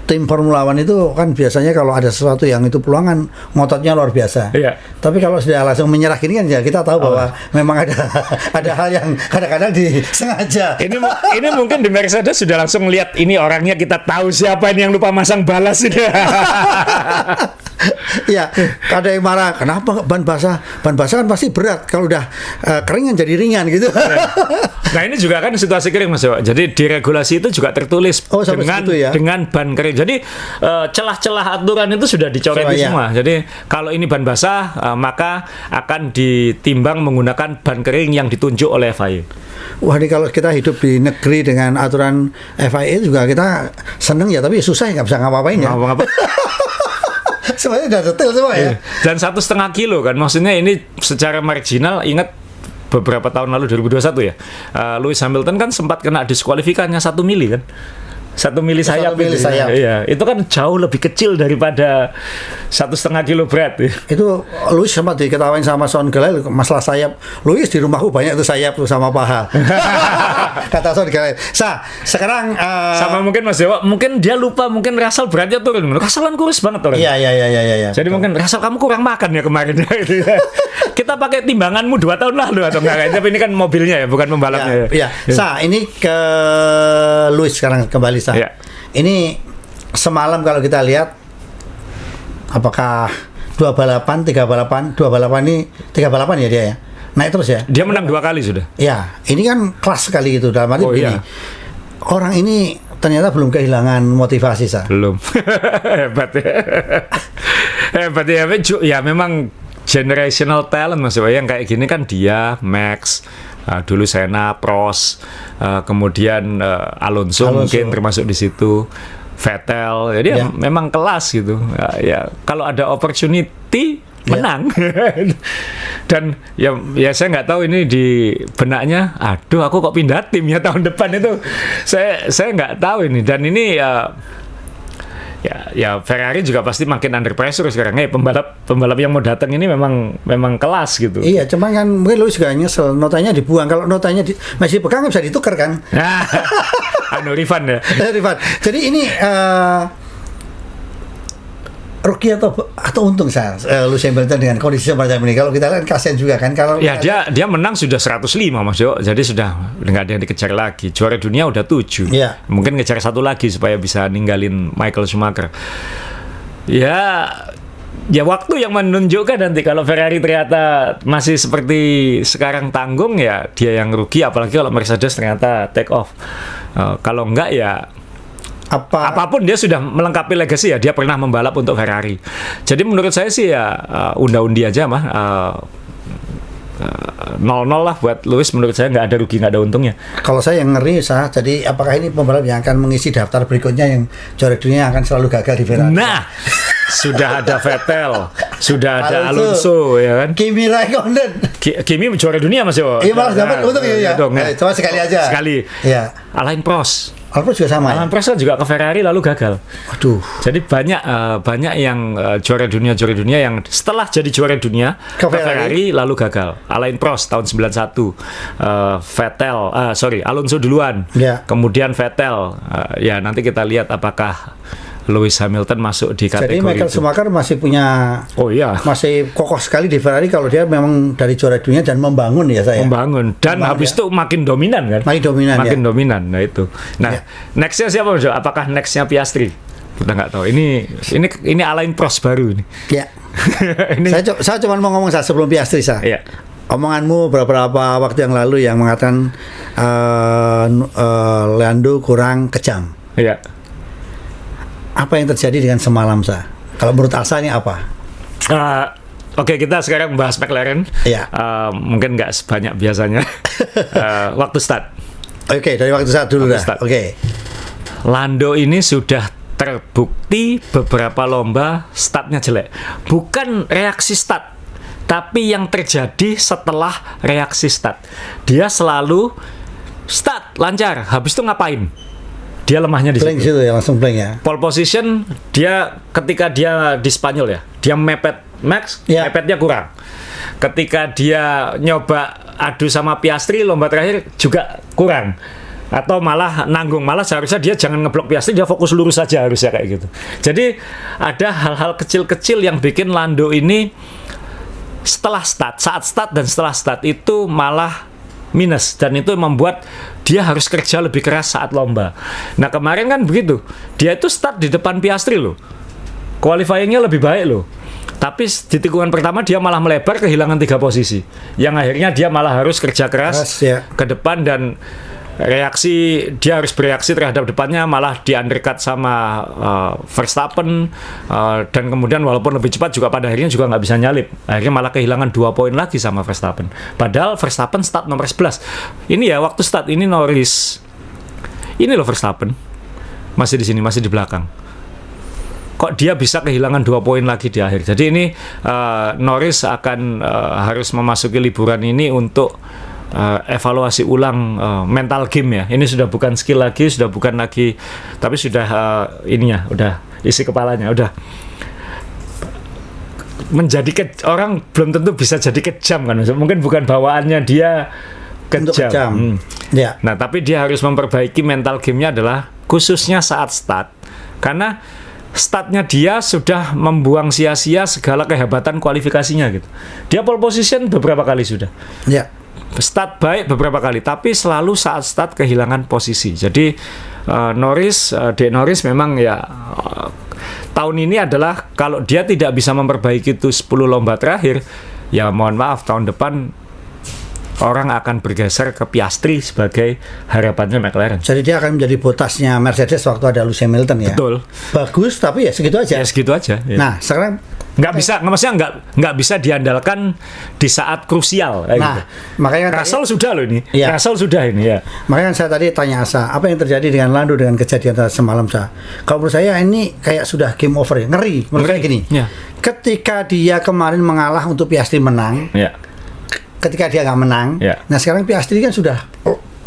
tim Formula One itu kan biasanya kalau ada sesuatu yang itu peluangan ngototnya luar biasa. Iya. Tapi kalau sudah langsung menyerah gini kan ya kita tahu bahwa memang ada hal yang kadang-kadang disengaja. Ini mungkin di Mercedes sudah langsung lihat ini orangnya, kita tahu siapa ini yang lupa masang balas ini. Ya, ada yang marah, kenapa ban basah? Ban basah kan pasti berat, kalau udah kering kan jadi ringan gitu. Nah ini juga kan situasi kering Mas Dewa. Jadi di regulasi itu juga tertulis dengan ban kering. Jadi celah-celah aturan itu sudah dicoreti semua. Jadi kalau ini ban basah maka akan ditimbang menggunakan ban kering yang ditunjuk oleh FIA. Wah, ini kalau kita hidup di negeri dengan aturan FIA juga kita seneng ya, tapi susah ya, nggak bisa ngapa-ngapain ya. Semuanya udah detail semua ya. Dan 1,5 kilo kan, maksudnya ini secara marginal. Ingat beberapa tahun lalu 2021 ya, Lewis Hamilton kan sempat kena diskualifikasinya 1 mili kan. 1 mili sayap. Iya, itu kan jauh lebih kecil daripada 1,5 kilo berat. Itu Lewis sempat diketawain sama Sean Gelael masalah sayap. Lewis, di rumahku banyak tuh sayap tuh sama paha. Kata Sean Gelael. Sekarang sama mungkin Mas Dewa, mungkin dia lupa, mungkin Russell beratnya turun. Russell kan kurus banget orang. Iya. Jadi mungkin Russell, kamu kurang makan ya kemarin. Kita pakai timbanganmu 2 tahun lalu atau enggak? Tapi ini kan mobilnya ya, bukan pembalapnya. Iya. Ini ke Lewis sekarang kembali. Ya. Ini semalam kalau kita lihat, apakah 2 balapan ini 3 balapan ya dia ya, naik terus ya. Dia menang 2 kali sudah. Ya, ini kan kelas sekali gitu. Dalam arti begini, orang ini ternyata belum kehilangan motivasi Belum. Hebat ya. Ya memang generational talent Mas Dewa, yang kayak gini kan dia, Max, dulu Senna, Prost, kemudian Alonso mungkin termasuk di situ, Vettel. Jadi memang kelas gitu. Ya kalau ada opportunity menang. Dan ya saya nggak tahu ini di benaknya, aduh aku kok pindah tim ya tahun depan itu. Saya nggak tahu ini. Dan ini ya Ferrari juga pasti makin under pressure sekarang. Pembalap yang mau datang ini memang kelas gitu. Iya, cuman kan mungkin Lewis juga nyesel notanya dibuang. Kalau notanya masih pegang bisa ditukar kan. Refund ya. Refund. Jadi ini rugi atau untung Lewis Hamilton dengan kondisi semacam ini. Kalau kita lihat kasihan juga kan, kalau dia menang sudah 105 Mas Jo. Jadi sudah nggak ada yang dikejar lagi. Juara dunia udah 7. Mungkin ngejar 1 lagi supaya bisa ninggalin Michael Schumacher. Ya waktu yang menunjukkan nanti. Kalau Ferrari ternyata masih seperti sekarang tanggung, ya dia yang rugi. Apalagi kalau Mercedes ternyata take off. Kalau enggak ya apapun dia sudah melengkapi legacy ya. Dia pernah membalap untuk Ferrari. Jadi menurut saya sih ya unda-undi aja mah. 0-0 lah buat Lewis. Menurut saya nggak ada rugi, nggak ada untungnya. Kalau saya yang ngeri jadi apakah ini pembalap yang akan mengisi daftar berikutnya yang juara dunia akan selalu gagal di Ferrari? Nah, sudah ada Vettel, sudah ada Alonso ya kan. Kimi Raikkonen. Kimi juara dunia Mas Yo. Iya, malah dapat untung ya. Cuma sekali aja. Sekali. Iya. Alain Prost juga sama. Alain Prost kan juga ke Ferrari lalu gagal. Aduh. Jadi banyak yang juara dunia yang setelah jadi juara dunia ke Ferrari lalu gagal. Alain Prost tahun 91, Alonso duluan. Kemudian Vettel. Ya nanti kita lihat apakah Lewis Hamilton masuk di kategori. Jadi Michael Schumacher masih punya masih kokoh sekali di Ferrari kalau dia memang dari juara dunia dan membangun ya saya. Membangun dan habis itu makin dominan kan. Makin dominan. Nah itu. Nah, nextnya siapa Mas? Apakah nextnya Piastri? Kita nggak tahu. Ini Alain Prost baru ini. Ya. Saya cuma mau ngomong sebelum Piastri Iya. Omonganmu beberapa waktu yang lalu yang mengatakan Lando kurang kejam. Iya. Apa yang terjadi dengan semalam Kalau menurut Asa ini apa? Oke, kita sekarang bahas McLaren. Mungkin nggak sebanyak biasanya. Waktu start. Oke, dari waktu start dulu dah. Oke. Lando ini sudah terbukti beberapa lomba startnya jelek. Bukan reaksi start. Tapi yang terjadi setelah reaksi start, dia selalu start lancar, habis itu ngapain? Dia lemahnya di situ ya, langsung blank ya. Pole position dia ketika dia di Spanyol ya, dia mepet Max, mepetnya kurang. Ketika dia nyoba adu sama Piastri lomba terakhir juga kurang. Atau malah nanggung, malah seharusnya dia jangan ngeblok Piastri, dia fokus lurus saja harusnya kayak gitu. Jadi ada hal-hal kecil-kecil yang bikin Lando ini setelah start, saat start dan setelah start itu malah minus, dan itu membuat dia harus kerja lebih keras saat lomba. Nah kemarin kan begitu, dia itu start di depan Piastri loh, qualifying-nya lebih baik loh, tapi di tikungan pertama dia malah melebar, kehilangan 3 posisi, yang akhirnya dia malah harus kerja keras ke depan, dan dia harus bereaksi terhadap depannya, malah di undercut sama Verstappen, dan kemudian walaupun lebih cepat juga pada akhirnya juga nggak bisa nyalip, akhirnya malah kehilangan 2 poin lagi sama Verstappen, padahal Verstappen start nomor 11. Ini ya waktu start ini Norris, ini loh Verstappen masih di sini, masih di belakang, kok dia bisa kehilangan 2 poin lagi di akhir. Jadi ini Norris akan harus memasuki liburan ini untuk evaluasi ulang mental game ya. Ini sudah bukan skill lagi, sudah bukan lagi, tapi sudah ininya, udah isi kepalanya, udah menjadi orang belum tentu bisa jadi kejam kan. Mungkin bukan bawaannya dia kejam. Ya. Nah, tapi dia harus memperbaiki mental game-nya adalah khususnya saat start. Karena startnya dia sudah membuang sia-sia segala kehebatan kualifikasinya gitu. Dia pole position beberapa kali sudah. Ya. Start baik beberapa kali, tapi selalu saat start kehilangan posisi. Jadi Norris memang ya tahun ini adalah kalau dia tidak bisa memperbaiki itu 10 lomba terakhir, ya mohon maaf, tahun depan orang akan bergeser ke Piastri sebagai harapannya McLaren. Jadi dia akan menjadi botasnya Mercedes waktu ada Lewis Hamilton ya. Betul. Bagus, tapi ya segitu aja. Ya segitu aja. Ya. Nah sekarang maksudnya nggak bisa diandalkan di saat krusial. Nah, gitu. Makanya Russell sudah loh ini. Ya. Russell sudah ini ya. Makanya saya tadi tanya Asa, apa yang terjadi dengan Lando dengan kejadian semalam Sa? Kalau menurut saya ini kayak sudah game over ya, ngeri. Menurut saya gini, ya. Ketika dia kemarin mengalah untuk Piastri menang, ya. Ketika dia nggak menang, ya. Nah sekarang Piastri kan sudah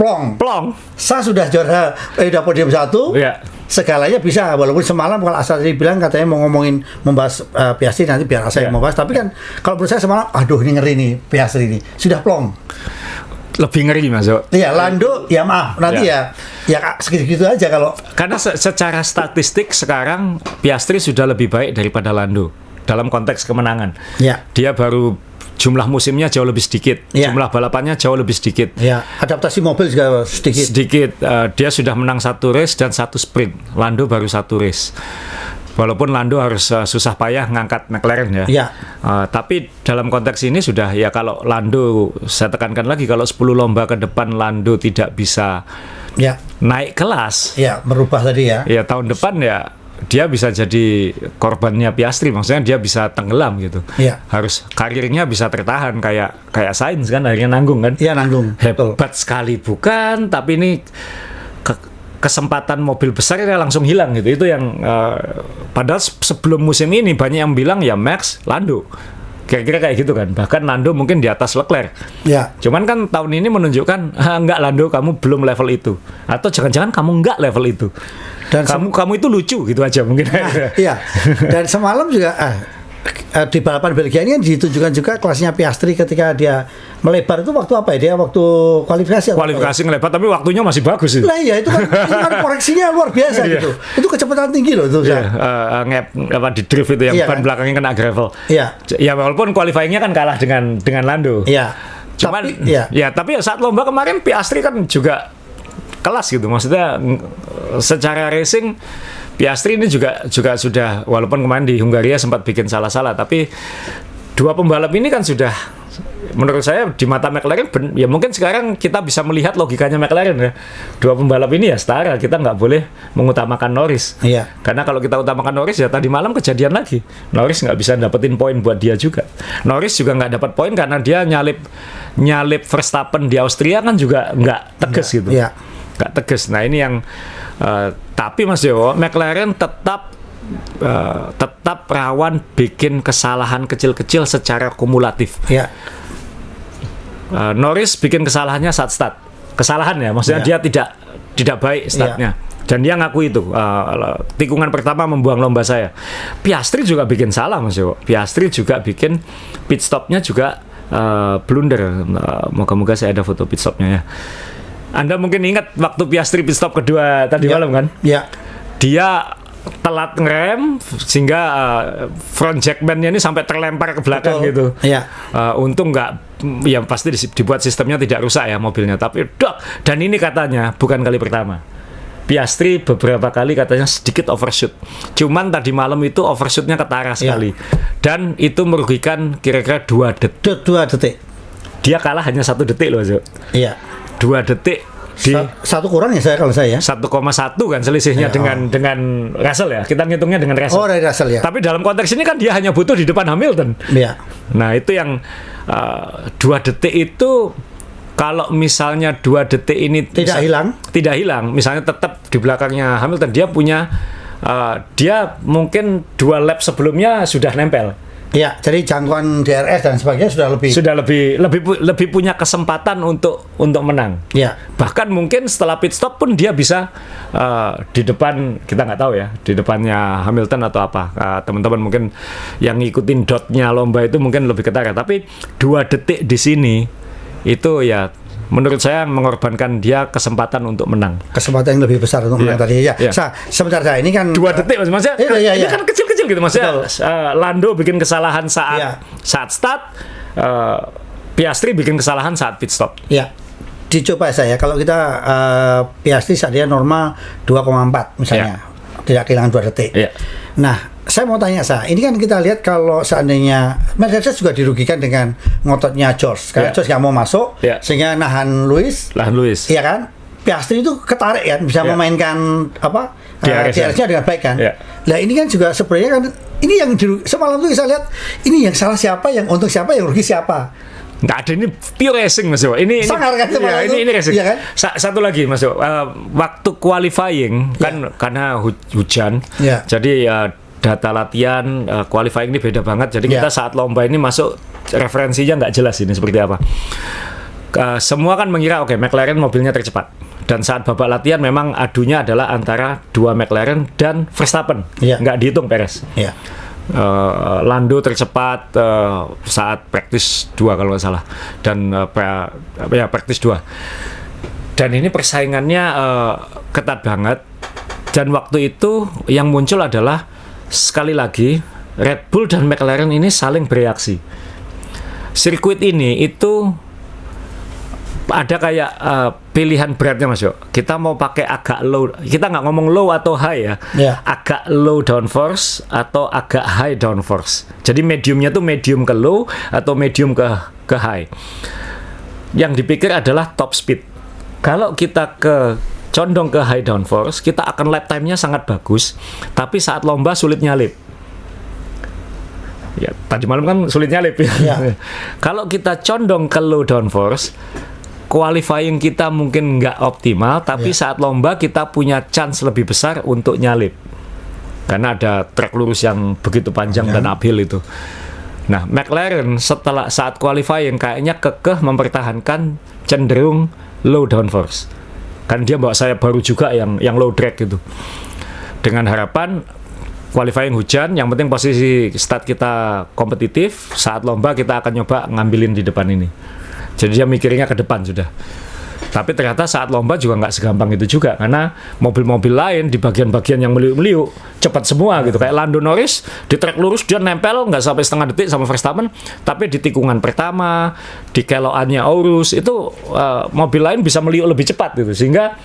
plong. Sa sudah juara, udah podium 1. Ya. Segalanya bisa, walaupun semalam kalau Asa tadi bilang katanya mau membahas Piastri, nanti biar Asa yang membahas, tapi kan kalau menurut saya semalam, aduh ini ngeri nih Piastri ini, sudah plong. Lebih ngeri Mas. Iya, Lando ya maaf, nanti ya segitu aja kalau. Karena secara statistik sekarang Piastri sudah lebih baik daripada Lando dalam konteks kemenangan. Ya. Dia baru jumlah musimnya jauh lebih sedikit, jumlah balapannya jauh lebih sedikit. Ya, adaptasi mobil juga sedikit. Sedikit. Dia sudah menang 1 race dan 1 sprint. Lando baru 1 race. Walaupun Lando harus susah payah ngangkat McLaren ya. Ya. Tapi dalam konteks ini sudah ya, kalau Lando, saya tekankan lagi, kalau 10 lomba ke depan Lando tidak bisa naik kelas. Ya, merubah tadi ya. Ya tahun depan ya dia bisa jadi korbannya Piastri, maksudnya dia bisa tenggelam gitu. Ya. Harus karirnya bisa tertahan kayak Sainz kan akhirnya nanggung kan. Iya nanggung. Hebat sekali bukan, tapi ini kesempatan mobil besar ya langsung hilang gitu. Itu yang padahal sebelum musim ini banyak yang bilang ya Max, Lando. Kira-kira kayak gitu kan. Bahkan Lando mungkin di atas Leclerc. Ya. Cuman kan tahun ini menunjukkan enggak, Lando kamu belum level itu. Atau jangan-jangan kamu enggak level itu. Dan kamu itu lucu gitu aja mungkin. Nah, iya. Dan semalam juga di balapan Belgia ini ditunjukkan juga kelasnya Piastri ketika dia melebar itu waktu apa ya? Dia waktu kualifikasi ngelebar, tapi waktunya masih bagus itu. Nah iya, itu kan koreksinya luar biasa gitu. Itu kecepatan tinggi loh itu. Di drift itu yang ban belakangnya kena gravel. Iya. Ya walaupun qualifying-nya kan kalah dengan Lando. Iya. Cuman tapi saat lomba kemarin Piastri kan juga kelas gitu. Maksudnya secara racing Piastri ini juga sudah, walaupun kemarin di Hungaria sempat bikin salah-salah, tapi 2 pembalap ini kan sudah, menurut saya di mata McLaren ya mungkin sekarang kita bisa melihat logikanya McLaren ya. 2 pembalap ini ya setara, kita nggak boleh mengutamakan Norris. Iya. Karena kalau kita utamakan Norris ya tadi malam kejadian lagi. Norris nggak bisa dapetin poin buat dia juga. Norris juga nggak dapat poin karena dia nyalip Verstappen di Austria kan juga nggak tegas gitu. Iya. Nggak tegas. Nah ini yang tapi Mas Dewo, McLaren tetap tetap rawan bikin kesalahan kecil-kecil secara kumulatif. Ya. Norris bikin kesalahannya saat start. Kesalahan ya, maksudnya dia tidak baik startnya. Dan dia ngaku itu, tikungan pertama membuang lomba saya. Piastri juga bikin salah, Mas Yo. Piastri juga bikin pit stopnya juga blunder. Moga-moga saya ada foto pit stopnya ya. Anda mungkin ingat waktu Piastri pit stop kedua tadi malam kan? Iya. Dia telat ngerem sehingga front jackman-nya ini sampai terlempar ke belakang. Betul. Gitu. Iya. Untung nggak, ya pasti dibuat sistemnya tidak rusak ya mobilnya. Tapi dan ini katanya bukan kali pertama. Piastri beberapa kali katanya sedikit overshoot. Cuman tadi malam itu overshootnya ketara sekali. Dan itu merugikan kira-kira 2 detik. 2 detik. Dia kalah hanya 1 detik loh, Jo. Iya. 2 detik. Satu kurang ya kalau saya. 1,1 kan selisihnya dengan Russell ya. Kita ngitungnya dengan Russell. Oh, dari Russell ya. Tapi dalam konteks ini kan dia hanya butuh di depan Hamilton. Iya. Nah, itu yang 2 detik itu. Kalau misalnya 2 detik ini tidak hilang, misalnya tetap di belakangnya Hamilton, dia punya dia mungkin 2 lap sebelumnya sudah nempel. Ya, jadi jangkauan DRS dan sebagainya sudah lebih punya kesempatan untuk menang. Ya. Bahkan mungkin setelah pit stop pun dia bisa di depan, kita nggak tahu ya, di depannya Hamilton atau apa. Teman-teman mungkin yang ngikutin dotnya lomba itu mungkin lebih ketara. Tapi 2 detik di sini itu ya menurut saya mengorbankan dia kesempatan untuk menang. Kesempatan yang lebih besar untuk menang tadi ya. Sebentar saya ini kan 2 detik maksudnya. Ini kan kecil-kecil gitu maksudnya. Lando bikin kesalahan saat start, Piastri bikin kesalahan saat pit stop. Ya. Dicoba saya kalau kita Piastri saat dia normal 2,4 misalnya. Tidak kehilangan 2 detik. Nah, saya mau tanya ini kan kita lihat kalau seandainya Mercedes juga dirugikan dengan ngototnya George, karena George nggak mau masuk, sehingga nahan Lewis, iya kan? Piastri itu ketarik kan, bisa memainkan DRS-nya dengan baik kan? Nah ini kan juga sebenarnya kan ini yang semalam tuh saya lihat ini yang salah siapa, yang untung siapa, yang rugi siapa? Nggak ada, ini pure racing Mas Yo. Ini sangar kan ini racing. Iya kan? Satu lagi Mas Yo, waktu qualifying kan karena hujan, jadi data latihan qualifying ini beda banget. Jadi kita saat lomba ini masuk referensinya nggak jelas ini seperti apa. Semua kan mengira McLaren mobilnya tercepat. Dan saat babak latihan memang adunya adalah antara 2 McLaren dan Verstappen. Nggak dihitung Perez. Lando tercepat saat practice 2 kalau nggak salah. Dan practice 2. Dan ini persaingannya ketat banget. Dan waktu itu yang muncul adalah sekali lagi Red Bull dan McLaren ini saling bereaksi. Sirkuit ini itu ada kayak pilihan beratnya Mas Yo. Kita mau pakai agak low, kita nggak ngomong low atau high ya, agak low downforce atau agak high downforce. Jadi mediumnya tuh medium ke low atau medium ke high. Yang dipikir adalah top speed. Kalau kita condong ke high downforce, kita akan lap time-nya sangat bagus, tapi saat lomba sulit nyalip. Ya, tadi malam kan sulit nyalip ya. Kalau kita condong ke low downforce, qualifying kita mungkin nggak optimal, tapi saat lomba kita punya chance lebih besar untuk nyalip. Karena ada trek lurus yang begitu panjang dan uphill itu. Nah, McLaren saat qualifying kayaknya kekeh mempertahankan cenderung low downforce. Kan dia bawa sayap baru juga yang low drag gitu. Dengan harapan qualifying hujan, yang penting posisi start kita kompetitif, saat lomba kita akan nyoba ngambilin di depan ini. Jadi dia mikirnya ke depan sudah. Tapi ternyata saat lomba juga nggak segampang itu juga, karena mobil-mobil lain di bagian-bagian yang meliuk-meliuk cepat semua gitu. Kayak Lando Norris di trek lurus dia nempel nggak sampai setengah detik sama Verstappen, tapi di tikungan pertama di keloannya Aurus itu mobil lain bisa meliuk lebih cepat gitu, sehingga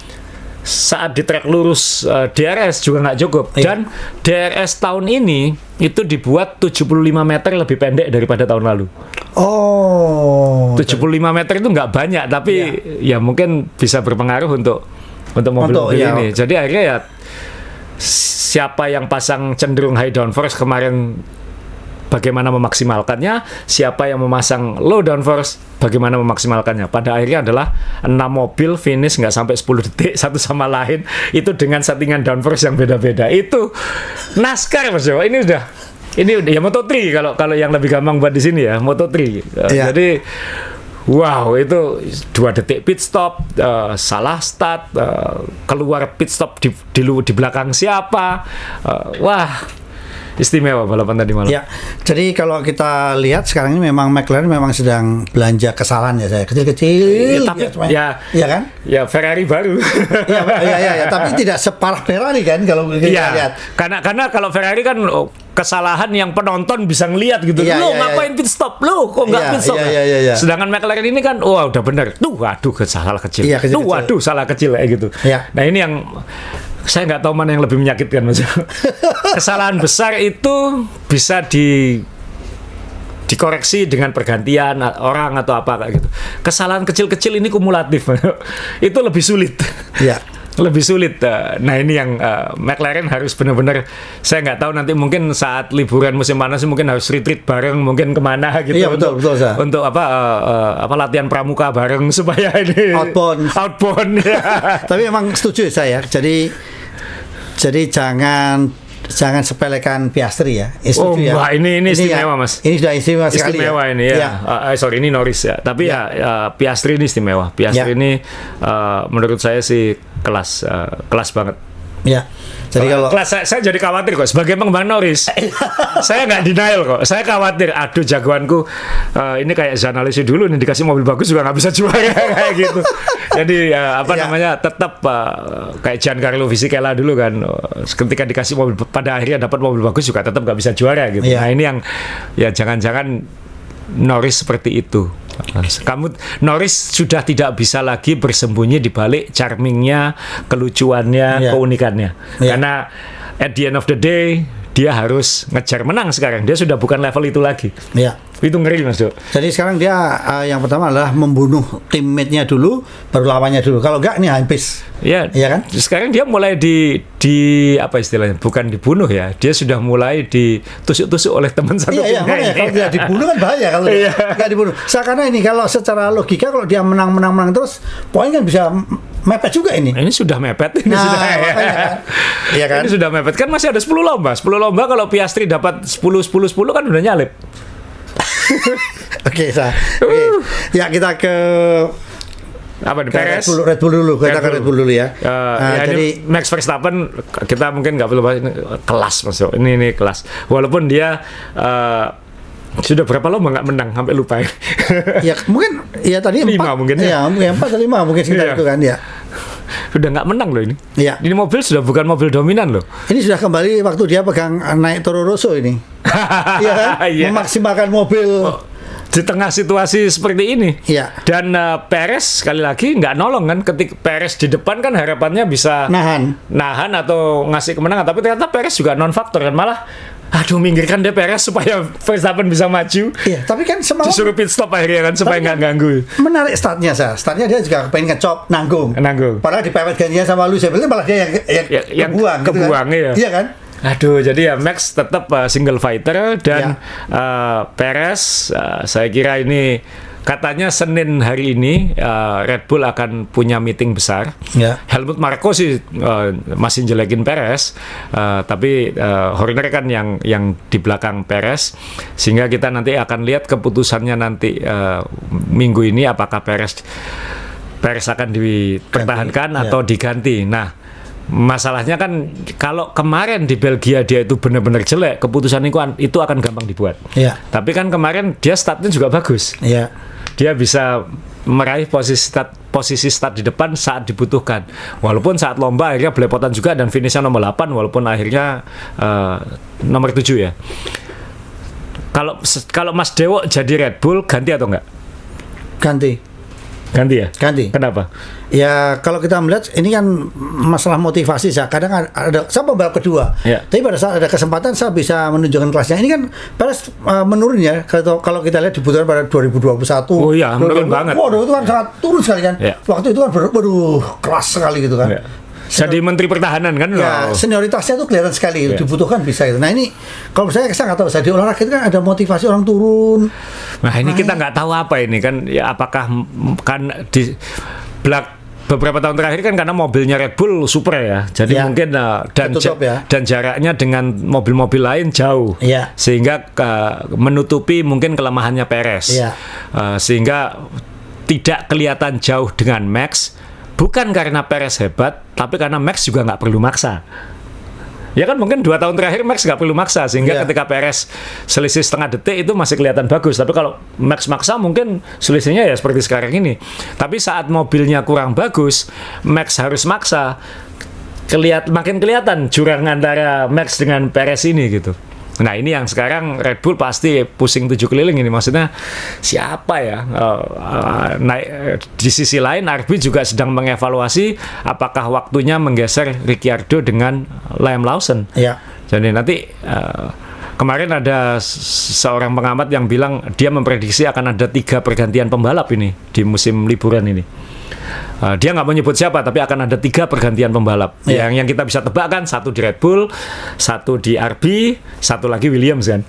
saat di trek lurus DRS juga nggak cukup. Dan DRS tahun ini itu dibuat 75 meter lebih pendek daripada tahun lalu. 75 meter itu nggak banyak, tapi ya mungkin bisa berpengaruh untuk mobil-mobil ini. Jadi akhirnya ya siapa yang pasang cenderung high downforce kemarin bagaimana memaksimalkannya, siapa yang memasang low downforce, bagaimana memaksimalkannya. Pada akhirnya adalah 6 mobil finish nggak sampai 10 detik satu sama lain, itu dengan settingan downforce yang beda-beda. Itu NASCAR Mas Jo. Ini udah ya Moto3 kalau yang lebih gampang buat di sini ya, Moto3. Jadi wow, itu 2 detik pit stop, salah start, keluar pit stop di belakang siapa, wah istimewa balapan tadi malam. Ya, jadi kalau kita lihat sekarang ini memang McLaren memang sedang belanja kesalahan ya saya kecil-kecil. Tapi ya kan? Ya Ferrari baru. ya, tapi tidak separah Ferrari kan kalau kita lihat. Karena kalau Ferrari kan kesalahan yang penonton bisa ngelihat gitu. Lo ngapain pit stop? Lo kok nggak pit stop? Sedangkan McLaren ini kan, wah udah bener. Waduh salah kecil. Waduh salah kecil kayak gitu. Nah ini yang saya nggak tahu mana yang lebih menyakitkan Mas. Kesalahan besar itu bisa dikoreksi dengan pergantian orang atau apa kayak gitu. Kesalahan kecil-kecil ini kumulatif. Itu lebih sulit. Ya. Lebih sulit. Nah ini yang McLaren harus benar-benar, saya nggak tahu nanti mungkin saat liburan musim panas mungkin harus retreat bareng mungkin kemana gitu. Iya betul. Untuk apa latihan pramuka bareng supaya ini outbound. Ya. Tapi memang setuju saya. Jadi jangan sepelekan Piastri ya. Wah, ini istimewa Mas. Ini sudah istimewa sekali. Istimewa ya. Ini ya. Sorry ini Norris ya. Tapi Piastri ini istimewa. Piastri ini menurut saya sih kelas banget. Ya. Jadi kalau saya jadi khawatir kok sebagai penggemar Norris. Saya nggak denial kok. Saya khawatir. Aduh jagoanku ini kayak Zanalisi dulu nih, dikasih mobil bagus juga nggak bisa juara kayak gitu. Jadi namanya tetap kayak Giancarlo Fisichella dulu kan. Ketika dikasih mobil pada akhirnya dapat mobil bagus juga tetap nggak bisa juara gitu. Nah ini yang ya jangan-jangan Norris seperti itu. Norris sudah tidak bisa lagi bersembunyi di balik charmingnya, kelucuannya, keunikannya. Karena at the end of the day dia harus ngejar menang sekarang. Dia sudah bukan level itu lagi. Itu ngeri Mas Jo. Jadi sekarang dia yang pertama adalah membunuh teammate-nya dulu, baru lawannya dulu. Kalau enggak ini habis. Iya kan? Sekarang dia mulai di apa istilahnya? Bukan dibunuh ya. Dia sudah mulai ditusuk-tusuk oleh teman satu timnya. Iya, kalau dia dibunuh kan bahaya kalau enggak dibunuh. Karena ini kalau secara logika kalau dia menang terus poin kan bisa mepet juga ini. Ini sudah mepet ini sudah. Iya kan? Ini sudah mepet kan masih ada 10 lomba. 10 lomba kalau Piastri dapat 10 kan udah nyalip. Oke. Ya kita ke Perez. Red Bull dulu. Kita ke Red Bull dulu ya. Jadi Max Verstappen kita mungkin nggak perlu bahas, ini kelas Mas. Ini kelas. Walaupun dia sudah berapa lomba nggak menang sampai lupa ya mungkin ya tadi 5 mungkin ya 4 atau 5 mungkin sekitar itu kan ya. Sudah nggak menang loh ini. Iya. Ini mobil sudah bukan mobil dominan loh. Ini sudah kembali waktu dia pegang naik Toro Rosso ini. Iya kan? Memaksimalkan mobil di tengah situasi seperti ini. Iya. Dan Perez sekali lagi nggak nolong kan. Ketika Perez di depan kan harapannya bisa nahan atau ngasih kemenangan. Tapi ternyata Perez juga non faktor kan, malah minggirkan deh Perez supaya Verstappen bisa maju. Iya, tapi kan semalam disuruh pit stop akhirnya kan supaya nggak ganggu. Menarik startnya dia juga pengen ngecop nanggung. Padahal dipepet gantian sama Lewis Hamilton, malah dia yang kebuang gitu kan? Iya kan? Jadi ya Max tetap single fighter dan Perez saya kira ini katanya Senin hari ini Red Bull akan punya meeting besar. Helmut Marko sih masih jelekin Perez, tapi Horner kan yang di belakang Perez, sehingga kita nanti akan lihat keputusannya nanti minggu ini apakah Perez akan dipertahankan atau diganti. Nah, masalahnya kan kalau kemarin di Belgia dia itu benar-benar jelek, keputusan itu akan gampang dibuat. Tapi kan kemarin dia startnya juga bagus. Dia bisa meraih posisi start di depan saat dibutuhkan. Walaupun saat lomba akhirnya belepotan juga dan finishnya nomor 8 walaupun akhirnya nomor 7 ya. Kalau Mas Dewo jadi Red Bull ganti atau enggak? Ganti ya? Ganti. Kenapa? Ya kalau kita melihat ini kan masalah motivasi saya. Kadang ada saya pembalap kedua. Tapi pada saat ada kesempatan saya bisa menunjukkan kelasnya. Ini kan Perez menurun ya. Kalau kita lihat dibutuhkan pada 2021. Oh iya, menurun banget. Waduh, itu kan sangat turun sekali kan. Waktu itu kan keras sekali gitu kan. jadi Menteri Pertahanan kan? Ya, senioritasnya tuh kelihatan sekali, dibutuhkan bisa itu. Nah ini kalau saya nggak tahu, saya di olahraga itu kan ada motivasi orang turun. Nah ini kita nggak tahu apa ini kan, ya apakah kan di beberapa tahun terakhir kan karena mobilnya Red Bull super ya, jadi mungkin dan jaraknya dengan mobil-mobil lain jauh, sehingga menutupi mungkin kelemahannya Perez, sehingga tidak kelihatan jauh dengan Max, bukan karena Perez hebat, tapi karena Max juga nggak perlu maksa. Ya kan mungkin 2 tahun terakhir Max nggak perlu maksa, sehingga ketika Perez selisih setengah detik itu masih kelihatan bagus. Tapi kalau Max maksa mungkin selisihnya ya seperti sekarang ini. Tapi saat mobilnya kurang bagus, Max harus maksa, makin kelihatan jurang antara Max dengan Perez ini gitu. Nah ini yang sekarang Red Bull pasti pusing 7 keliling ini, maksudnya siapa ya? Di sisi lain RB juga sedang mengevaluasi apakah waktunya menggeser Ricciardo dengan Liam Lawson. Jadi nanti kemarin ada seorang pengamat yang bilang dia memprediksi akan ada 3 pergantian pembalap ini di musim liburan ini. Dia nggak menyebut siapa, tapi akan ada 3 pergantian pembalap. Yang kita bisa tebak kan, 1 di Red Bull, 1 di RB, 1 lagi Williams kan.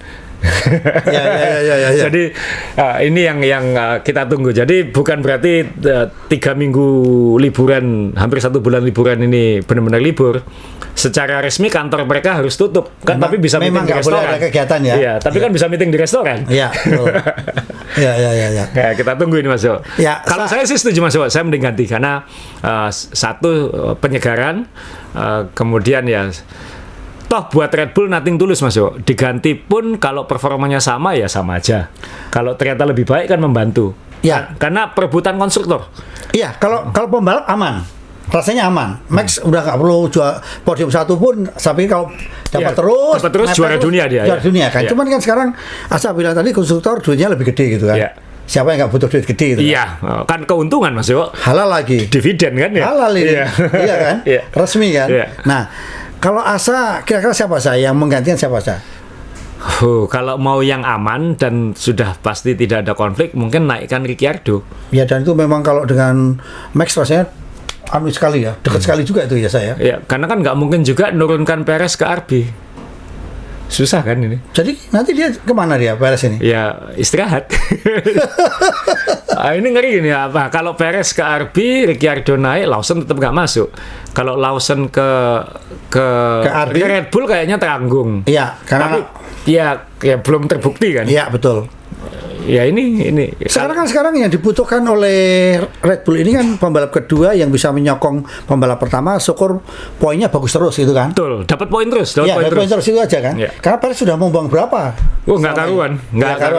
Jadi ini yang kita tunggu. Jadi bukan berarti 3 minggu liburan, hampir 1 bulan liburan ini benar-benar libur. Secara resmi kantor mereka harus tutup kan, tapi bisa meeting di restoran. Boleh ada kegiatan ya. Iya, tapi kan bisa meeting di restoran. Iya. Ya, kita tunggu ini Mas Jo. Kalau saya sih setuju Mas Jo, saya mending ganti karena satu penyegaran, kemudian ya toh buat Red Bull nothing tulus Mas Jo. Diganti pun kalau performanya sama ya sama aja. Kalau ternyata lebih baik kan membantu. Karena perebutan konstruktor. Iya, kalau pembalap aman. Rasanya aman. Max udah nggak perlu jual podium 1 pun, tapi kalau dapat terus juara dunia dia. Juara dunia kan. Cuman kan sekarang Asa bilang tadi konstruktor duitnya lebih gede gitu kan. Siapa yang nggak butuh duit gede gitu? Iya, kan keuntungan Mas Jo. Halal lagi. Dividen kan ya. Halal ini. Iya kan? Resmi kan. Nah, kalau Asa kira-kira siapa yang menggantikan siapa kalau mau yang aman dan sudah pasti tidak ada konflik, mungkin naikkan Ricciardo. Ya, dan itu memang kalau dengan Max rasanya sekali ya, dekat sekali juga itu ya saya. Ya, karena kan nggak mungkin juga nurunkan Perez ke RB. Susah kan ini. Jadi nanti dia kemana dia Perez ini? Ya istirahat. Ini ngeri gini apa? Kalau Perez ke RB, Ricciardo naik, Lawson tetap nggak masuk. Kalau Lawson ke RB, Red Bull kayaknya tanggung. Iya, karena tapi ya belum terbukti kan. Iya betul. Ya ini sekarang yang dibutuhkan oleh Red Bull ini kan pembalap kedua yang bisa menyokong pembalap pertama, syukur poinnya bagus terus gitu kan. Betul, dapat poin terus, dapat poin terus itu aja kan. Karena Perez sudah membuang berapa? Nggak karuan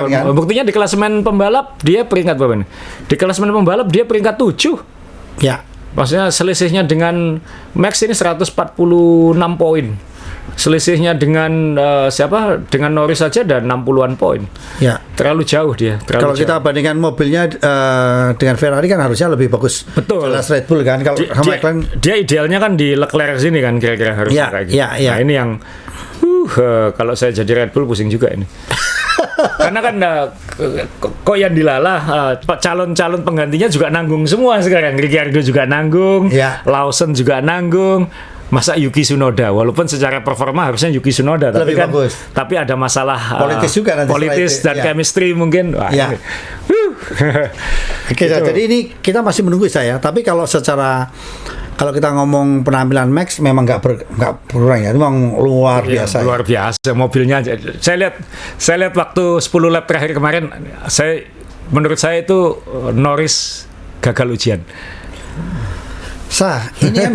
kan? Buktinya di klasemen pembalap dia peringkat berapa nih? Di klasemen pembalap dia peringkat 7. Ya. Maksudnya selisihnya dengan Max ini 146 poin. Selisihnya dengan dengan Norris saja ada 60-an poin. Ya. Terlalu jauh dia. Kalau kita bandingkan mobilnya dengan Ferrari kan harusnya lebih bagus. Betul. Jelas Red Bull kan. Kalau dia idealnya kan di Leclerc sini kan kira-kira harus kayak gitu. Nah ini yang kalau saya jadi Red Bull pusing juga ini. Karena kan kok yang dilalah calon-calon penggantinya juga nanggung semua sekarang. Ricciardo juga nanggung, Lawson juga nanggung. Masa Yuki Tsunoda, walaupun secara performa harusnya Yuki Tsunoda, tapi kan bagus. Tapi ada masalah politis juga nanti dan chemistry mungkin. Oke, jadi ini kita masih menunggu saya. Tapi kalau kita ngomong penampilan Max memang nggak berkurang ya, memang luar biasa. Luar biasa mobilnya. Saya lihat waktu 10 lap terakhir kemarin, menurut saya itu Norris gagal ujian. Ini kan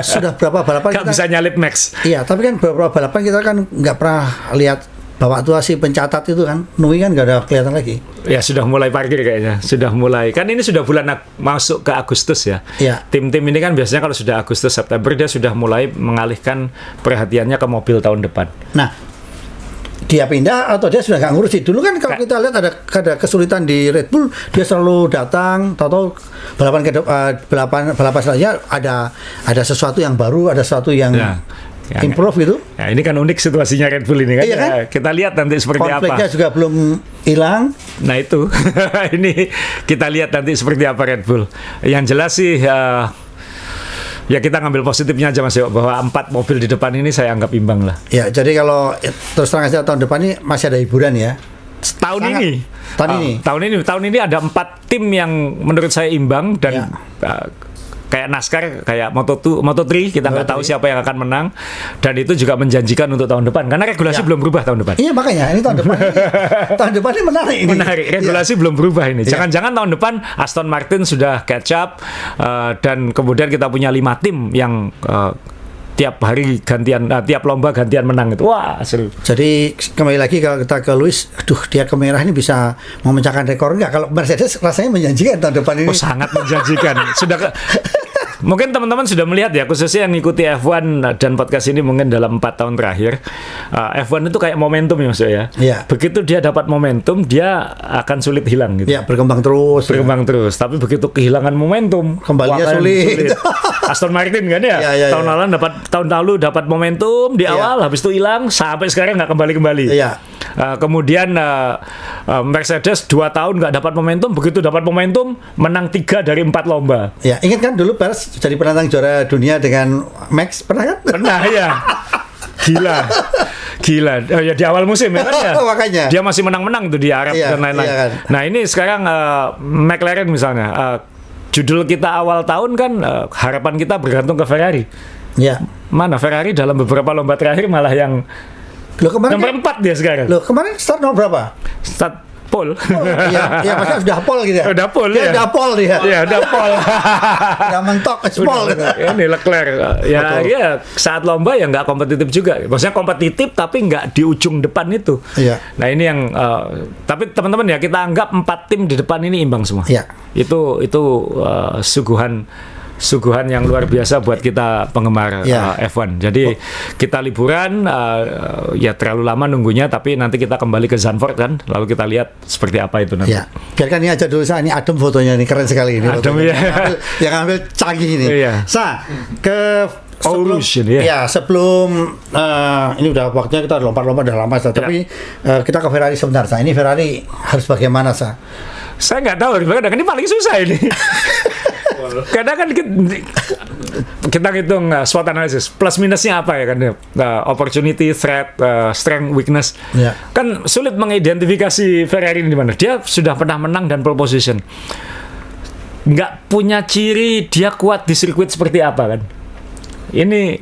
sudah berapa balapan kita bisa nyalip Max. Iya, tapi kan beberapa balapan kita kan nggak pernah lihat Bapak tua si pencatat itu kan, Nui kan nggak ada kelihatan lagi. Ya sudah mulai parkir kayaknya, sudah mulai. Kan ini sudah bulan masuk ke Agustus ya. Tim-tim ini kan biasanya kalau sudah Agustus September dia sudah mulai mengalihkan perhatiannya ke mobil tahun depan. Nah, dia pindah atau dia sudah nggak ngurusin. Dulu kan kalau kita lihat ada kesulitan di Red Bull, dia selalu datang, tahu-tahu balapan selanjutnya ada sesuatu yang baru, ada sesuatu yang improve gitu. Ya, ini kan unik situasinya Red Bull ini kan. Iya kan? Ya, kita lihat nanti seperti apa. Konfliknya juga belum hilang. Nah itu, ini kita lihat nanti seperti apa Red Bull. Yang jelas sih Ya kita ngambil positifnya aja Mas Yo, bahwa 4 mobil di depan ini saya anggap imbang lah. Ya, jadi kalau terus terang aja tahun depan ini masih ada hiburan ya. Tahun ini ada 4 tim yang menurut saya imbang dan kayak NASCAR, kayak Moto3 kita nggak tahu siapa yang akan menang, dan itu juga menjanjikan untuk tahun depan karena regulasi belum berubah tahun depan. Iya makanya ini tahun depan tahun depan ini menarik ini. Menarik, regulasi belum berubah ini. Jangan-jangan tahun depan Aston Martin sudah catch up dan kemudian kita punya 5 tim yang tiap hari gantian, tiap lomba gantian menang itu. Wah, seru. Jadi kembali lagi kalau kita ke Lewis, dia ke merah ini bisa memecahkan rekor nggak? Kalau Mercedes rasanya menjanjikan tahun depan ini. Oh, sangat menjanjikan. Mungkin teman-teman sudah melihat ya, khususnya yang ngikuti F1 dan podcast ini mungkin dalam 4 tahun terakhir, F1 itu kayak momentum ya Mas ya. Begitu dia dapat momentum, dia akan sulit hilang gitu. Ya, berkembang terus. Terus. Tapi begitu kehilangan momentum, kembalinya sulit. Aston Martin kan ya. Tahun lalu dapat momentum di awal, habis itu hilang sampai sekarang nggak kembali. Kemudian Mercedes 2 tahun nggak dapat momentum, begitu dapat momentum menang 3 dari 4 lomba. Ya, ingat kan dulu Perez jadi penantang juara dunia dengan Max, pernah kan? Pernah ya. Gila. Ya di awal musim ya kan ya. Makanya. Dia masih menang-menang tuh di Arab dan lain-lain. Kan. Nah, ini sekarang McLaren misalnya, judul kita awal tahun kan harapan kita bergantung ke Ferrari. Ya. Mana Ferrari dalam beberapa lomba terakhir malah yang nomor 4 dia sekarang. Kemarin start nomor berapa? Start pole. Iya, maksudnya sudah pole gitu ya. Udah pole dia. Udah pole dia. Iya, udah pole. Udah mentok pole. Ini Leclerc. Ya, saat lomba ya nggak kompetitif juga. Maksudnya kompetitif tapi nggak di ujung depan itu. Iya. Nah, ini yang tapi teman-teman ya, kita anggap 4 tim di depan ini imbang semua. Iya. Itu suguhan yang luar biasa buat kita penggemar F1. Jadi kita liburan ya terlalu lama nunggunya, tapi nanti kita kembali ke Zandvoort kan, lalu kita lihat seperti apa itu nanti. Ya, biarkan ini aja dulu. Ini adem fotonya, ini keren sekali ini. Adem ya. Yang ambil canggih ini. Ke sebelum ini udah waktunya kita lompat-lompat udah lama, tapi kita ke Ferrari sebentar. Ini Ferrari harus bagaimana, Saya nggak tahu, ini paling susah ini. Kadang kan kita hitung SWOT analysis, plus minusnya apa ya kan, opportunity, threat, strength, weakness. Kan sulit mengidentifikasi Ferrari ini di mana. Dia sudah pernah menang dan pole position, nggak punya ciri dia kuat di sirkuit seperti apa kan. Ini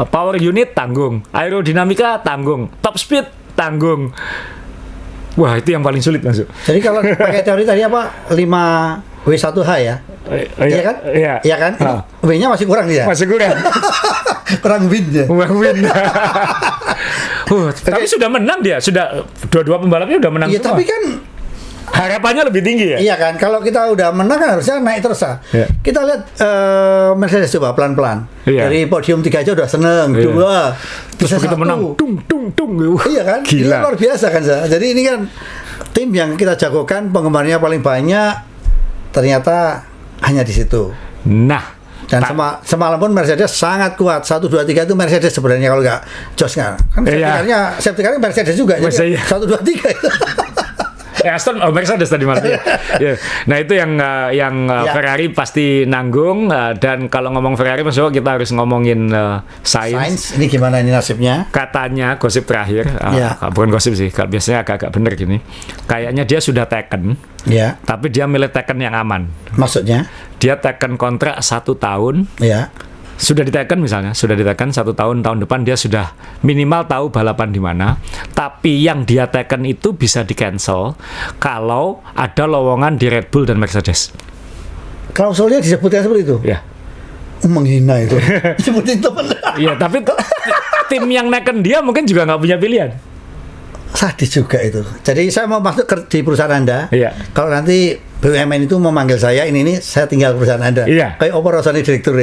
power unit tanggung, aerodinamika tanggung, top speed tanggung. Wah, itu yang paling sulit masuk. Jadi kalau pakai teori tadi apa 5W1H ya? Iya kan? Iya kan? W-nya masih kurang dia. Masih kurang. Kurang win ya. Tapi sudah menang dia. Sudah dua pembalapnya udah menang semua. Tapi kan harapannya lebih tinggi ya. Iya kan? Kalau kita udah menang kan harusnya naik terus ya. Kita lihat Mercedes coba pelan-pelan. Dari podium 3 aja udah seneng. 2 terus kita menang tung. Iya kan? Gila. Ini luar biasa kan. Jadi ini kan tim yang kita jagokan, penggemarnya paling banyak, ternyata hanya di situ. Nah, dan semalam pun Mercedes sangat kuat. 1, 2, 3 itu Mercedes sebenarnya kalau nggak Jos nggak. Kan safety car-nya Mercedes juga. Jadi 1, 2, 3 itu. Mercedes tadi maksudnya. Nah, itu yang Ferrari pasti nanggung, dan kalau ngomong Ferrari maksudnya kita harus ngomongin Sainz. Ini gimana ini nasibnya? Katanya gosip terakhir, bukan gosip sih, biasanya agak-agak bener gini. Kayaknya dia sudah taken. Tapi dia milih taken yang aman. Maksudnya? Dia taken kontrak 1 tahun. Sudah diteken misalnya, 1 tahun depan dia sudah minimal tahu balapan di mana. Tapi yang dia teken itu bisa di cancel kalau ada lowongan di Red Bull dan Mercedes. Klausulnya disebutkan seperti itu? Ya. Menghina itu. Sebutin teman. Iya, tapi tim yang neken dia mungkin juga nggak punya pilihan. Sadis juga itu. Jadi saya mau masuk di perusahaan Anda. Kalau nanti BUMN itu memanggil saya, ini saya tinggal perusahaan Anda. Kayak operasional direktur.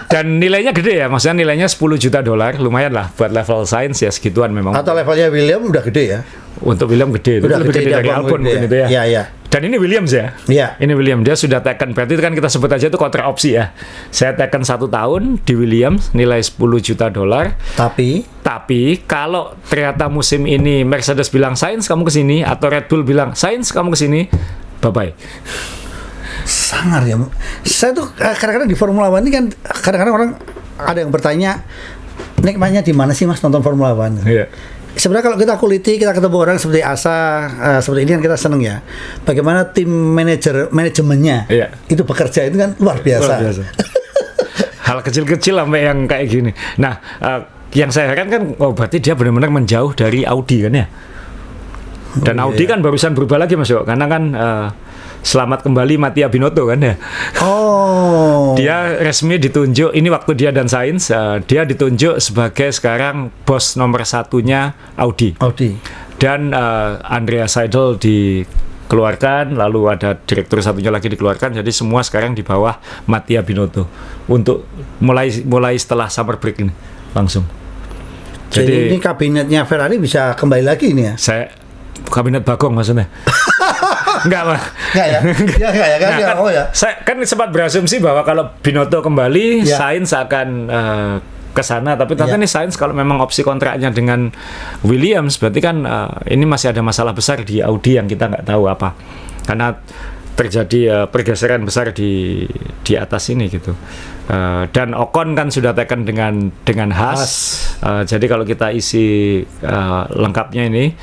Dan nilainya gede ya, maksudnya nilainya $10 juta, lumayan lah buat level Sainz ya, segituan memang. Atau levelnya William udah gede ya? Untuk William gede, udah lebih gede dari Albon mungkin itu ya. Dan ini Williams ya? Ini Williams, dia sudah taken, berarti itu kan kita sebut aja itu kontrak opsi ya. Saya taken 1 tahun di Williams, nilai $10 juta. Tapi kalau ternyata musim ini Mercedes bilang Sainz kamu kesini, atau Red Bull bilang Sainz kamu kesini, bye-bye. sangar ya. Saya tuh kadang-kadang di Formula One ini kan kadang-kadang orang ada yang bertanya nikmatnya di mana sih Mas nonton Formula One? Iya. Sebenarnya kalau kita kuliti, kita ketemu orang seperti Asa, seperti ini kan kita seneng ya. Bagaimana tim manajemennya itu bekerja itu kan luar biasa. Hal kecil-kecil sampai yang kayak gini. Nah, yang saya heran kan, berarti dia benar-benar menjauh dari Audi kan ya. Dan Audi kan barusan berubah lagi Mas Yo, karena kan selamat kembali Mattia Binotto kan ya. Dia resmi ditunjuk, ini waktu dia dan Sainz, dia ditunjuk sebagai sekarang bos nomor satunya Audi. Dan Andrea Seidl dikeluarkan, lalu ada direktur satunya lagi dikeluarkan, jadi semua sekarang di bawah Mattia Binotto untuk mulai setelah summer break ini langsung. Jadi ini kabinetnya Ferrari bisa kembali lagi ini ya? Kabinet Bagong maksudnya. Enggak ya. Saya kan sempat berasumsi bahwa kalau Binotto kembali, Sainz akan ke sana, tapi ternyata nih Sainz kalau memang opsi kontraknya dengan Williams, berarti kan ini masih ada masalah besar di Audi yang kita nggak tahu apa. Karena terjadi pergeseran besar di atas ini gitu. Dan Ocon kan sudah taken dengan Haas. Jadi kalau kita isi lengkapnya ini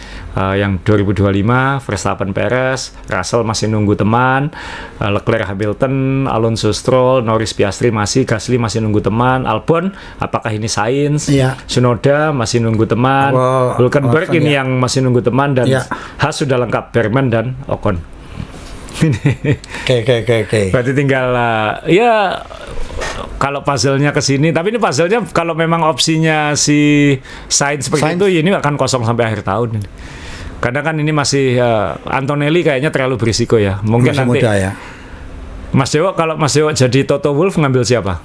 yang 2025 Verstappen Perez, Russell masih nunggu teman, Leclerc Hamilton, Alonso Stroll, Norris Piastri masih, Gasly masih nunggu teman, Albon apakah ini Sainz, Tsunoda masih nunggu teman, Hülkenberg ini yang masih nunggu teman, dan Haas sudah lengkap, Berman dan Ocon. Oke. Berarti tinggal ya kalau puzzle-nya ke sini, tapi ini puzzle-nya kalau memang opsinya si Sainz seperti itu, ini akan kosong sampai akhir tahun ini. Karena kan ini masih Antonelli kayaknya terlalu berisiko ya. Mungkin masih nanti muda ya. Mas Dewo, kalau Mas Dewo jadi Toto Wolff ngambil siapa?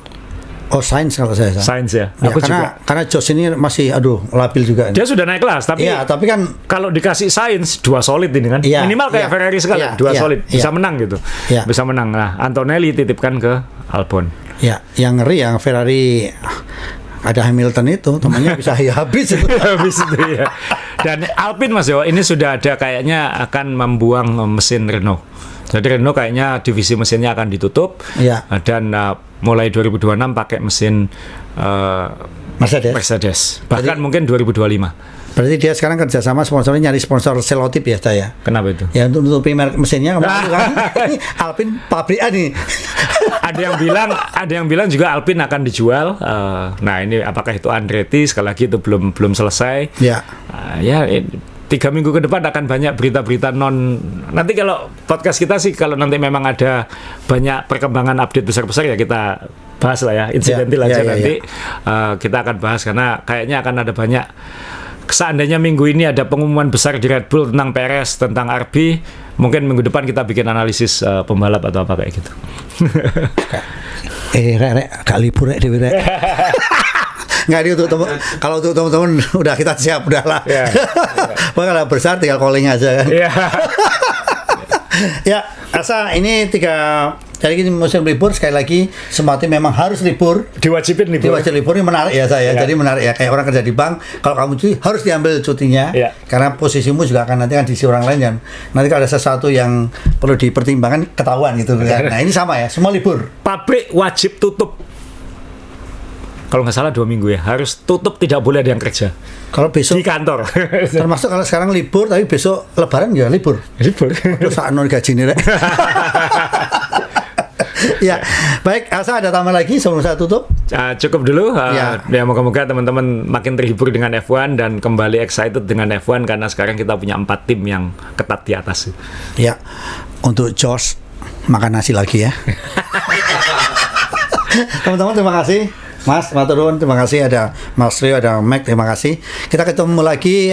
Sainz kalau saya. Sainz ya. Aku juga. Karena Josh ini masih labil juga. Dia sudah naik kelas, tapi kan kalau dikasih Sainz 2 solid ini kan. Minimal kayak Ferrari sekali, 2 solid bisa menang gitu. Bisa menang. Nah, Antonelli titipkan ke Albon. Ya, yang ngeri yang Ferrari ada Hamilton itu, temannya bisa habis itu. Habis itu ya. Dan Alpine Mas Yo, ini sudah ada kayaknya akan membuang mesin Renault. Jadi Renault kayaknya divisi mesinnya akan ditutup. Dan mulai 2026 pakai mesin Mercedes. Bahkan mungkin 2025. Berarti dia sekarang kerjasama sponsornya, nyari sponsor selotip ya saya. Kenapa itu? Ya untuk nutupi merek mesinnya kan. Alpine pabrikan nih. Ada yang bilang juga Alpine akan dijual. Nah ini apakah itu Andretti, sekali lagi itu belum selesai. 3 minggu ke depan akan banyak berita-berita nanti kalau podcast kita sih, kalau nanti memang ada banyak perkembangan update besar-besar ya kita bahas lah ya, insidental aja nanti. Kita akan bahas karena kayaknya akan ada banyak. Seandainya minggu ini ada pengumuman besar di Red Bull tentang Perez, tentang RB, mungkin minggu depan kita bikin analisis pembalap atau apa kayak gitu. Gak libur Dewi Rek. Nggak, ini kalau untuk teman-teman udah kita siap, udahlah. Kalau besar tinggal calling aja kan. Ya, Asa, ini jadi ini musim libur, sekali lagi semua tim memang harus libur. Diwajibin libur ini menarik ya saya. Jadi menarik ya, kayak orang kerja di bank, kalau kamu cuti harus diambil cutinya. Karena posisimu juga akan nanti diisi orang lain kan. Nanti kalau ada sesuatu yang perlu dipertimbangkan ketahuan gitu kan. Nah, ini sama ya, semua libur. Pabrik wajib tutup. Kalau nggak salah 2 minggu ya, harus tutup, tidak boleh ada yang kerja. Kalau besok di kantor. Termasuk kalau sekarang libur, tapi besok Lebaran ya libur. Terus saat non gaji nih, Rek. Ya, baik. Asa, ada tambah lagi sebelum saya tutup? Cukup dulu. Ya, moga-moga teman-teman makin terhibur dengan F1 dan kembali excited dengan F1 karena sekarang kita punya 4 tim yang ketat di atas. Ya, untuk Josh makan nasi lagi ya. Teman-teman, terima kasih. Mas, matur nuwun, terima kasih. Ada Mas Rio, ada Mac, terima kasih. Kita ketemu lagi.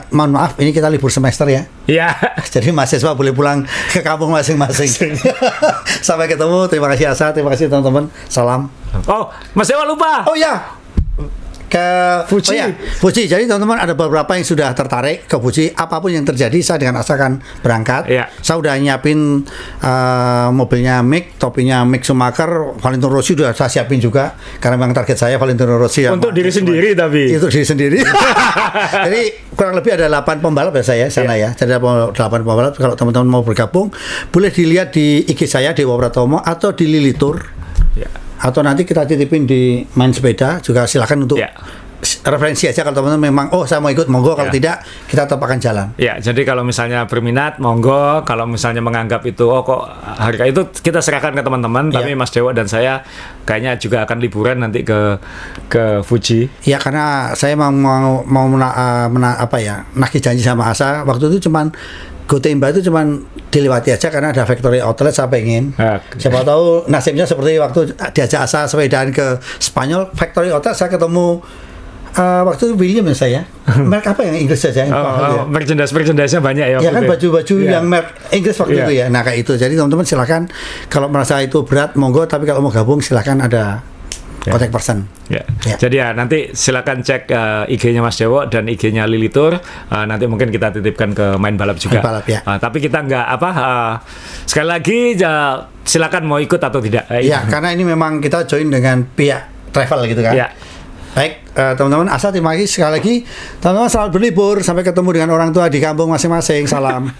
Mohon maaf, ini kita libur semester ya. Iya. Jadi mahasiswa boleh pulang ke kampung masing-masing. Sampai ketemu. Terima kasih Asa, terima kasih teman-teman. Salam. Mas Dewa lupa. Oh ya, ke Fuji. Fuji. Jadi teman-teman ada beberapa yang sudah tertarik ke Fuji. Apapun yang terjadi, saya dengan Asa akan berangkat. Saya udah nyiapin mobilnya Mick, topinya Mick Schumacher, Valentino Rossi udah saya siapin juga. Karena memang target saya Valentino Rossi. Untuk diri sendiri tapi. Itu diri sendiri. Jadi kurang lebih ada 8 pembalap ya saya sana ya. Jadi ada 8 pembalap. Kalau teman-teman mau bergabung, boleh dilihat di IG saya Dewa Pratomo atau di Lili Tour. Atau nanti kita titipin di Main Sepeda juga, silakan untuk referensi aja. Kalau teman-teman memang saya mau ikut, monggo. Kalau tidak, kita tetap akan jalan. Ya, jadi kalau misalnya berminat, monggo. Kalau misalnya menganggap itu kok harga itu, kita serahkan ke teman-teman. Tapi Mas Dewa dan saya kayaknya juga akan liburan nanti ke Fuji. Ya, karena saya mau nagih janji sama Asa. Waktu itu cuman Gotemba itu cuman dilewati aja karena ada factory outlet, saya pengen. Siapa tahu nasibnya seperti waktu diajak Asa sepedaan ke Spanyol, factory outlet saya ketemu waktu itu William ya saya. Merek apa yang Inggris saja? Merchandise-nya banyak ya. Ya kan baju-baju yang merek Inggris waktu itu ya. Nah kayak itu. Jadi teman-teman silakan kalau merasa itu berat monggo, tapi kalau mau gabung silakan ada contact person. Jadi nanti silakan cek IG-nya Mas Dewo dan IG-nya Lili Tour. Nanti mungkin kita titipkan ke Main Balap juga. Tapi kita nggak sekali lagi silakan mau ikut atau tidak. Karena ini memang kita join dengan pihak travel gitu kan. Baik, teman-teman, Asa terima kasih sekali lagi. Teman-teman selamat berlibur, sampai ketemu dengan orang tua di kampung masing-masing. Salam.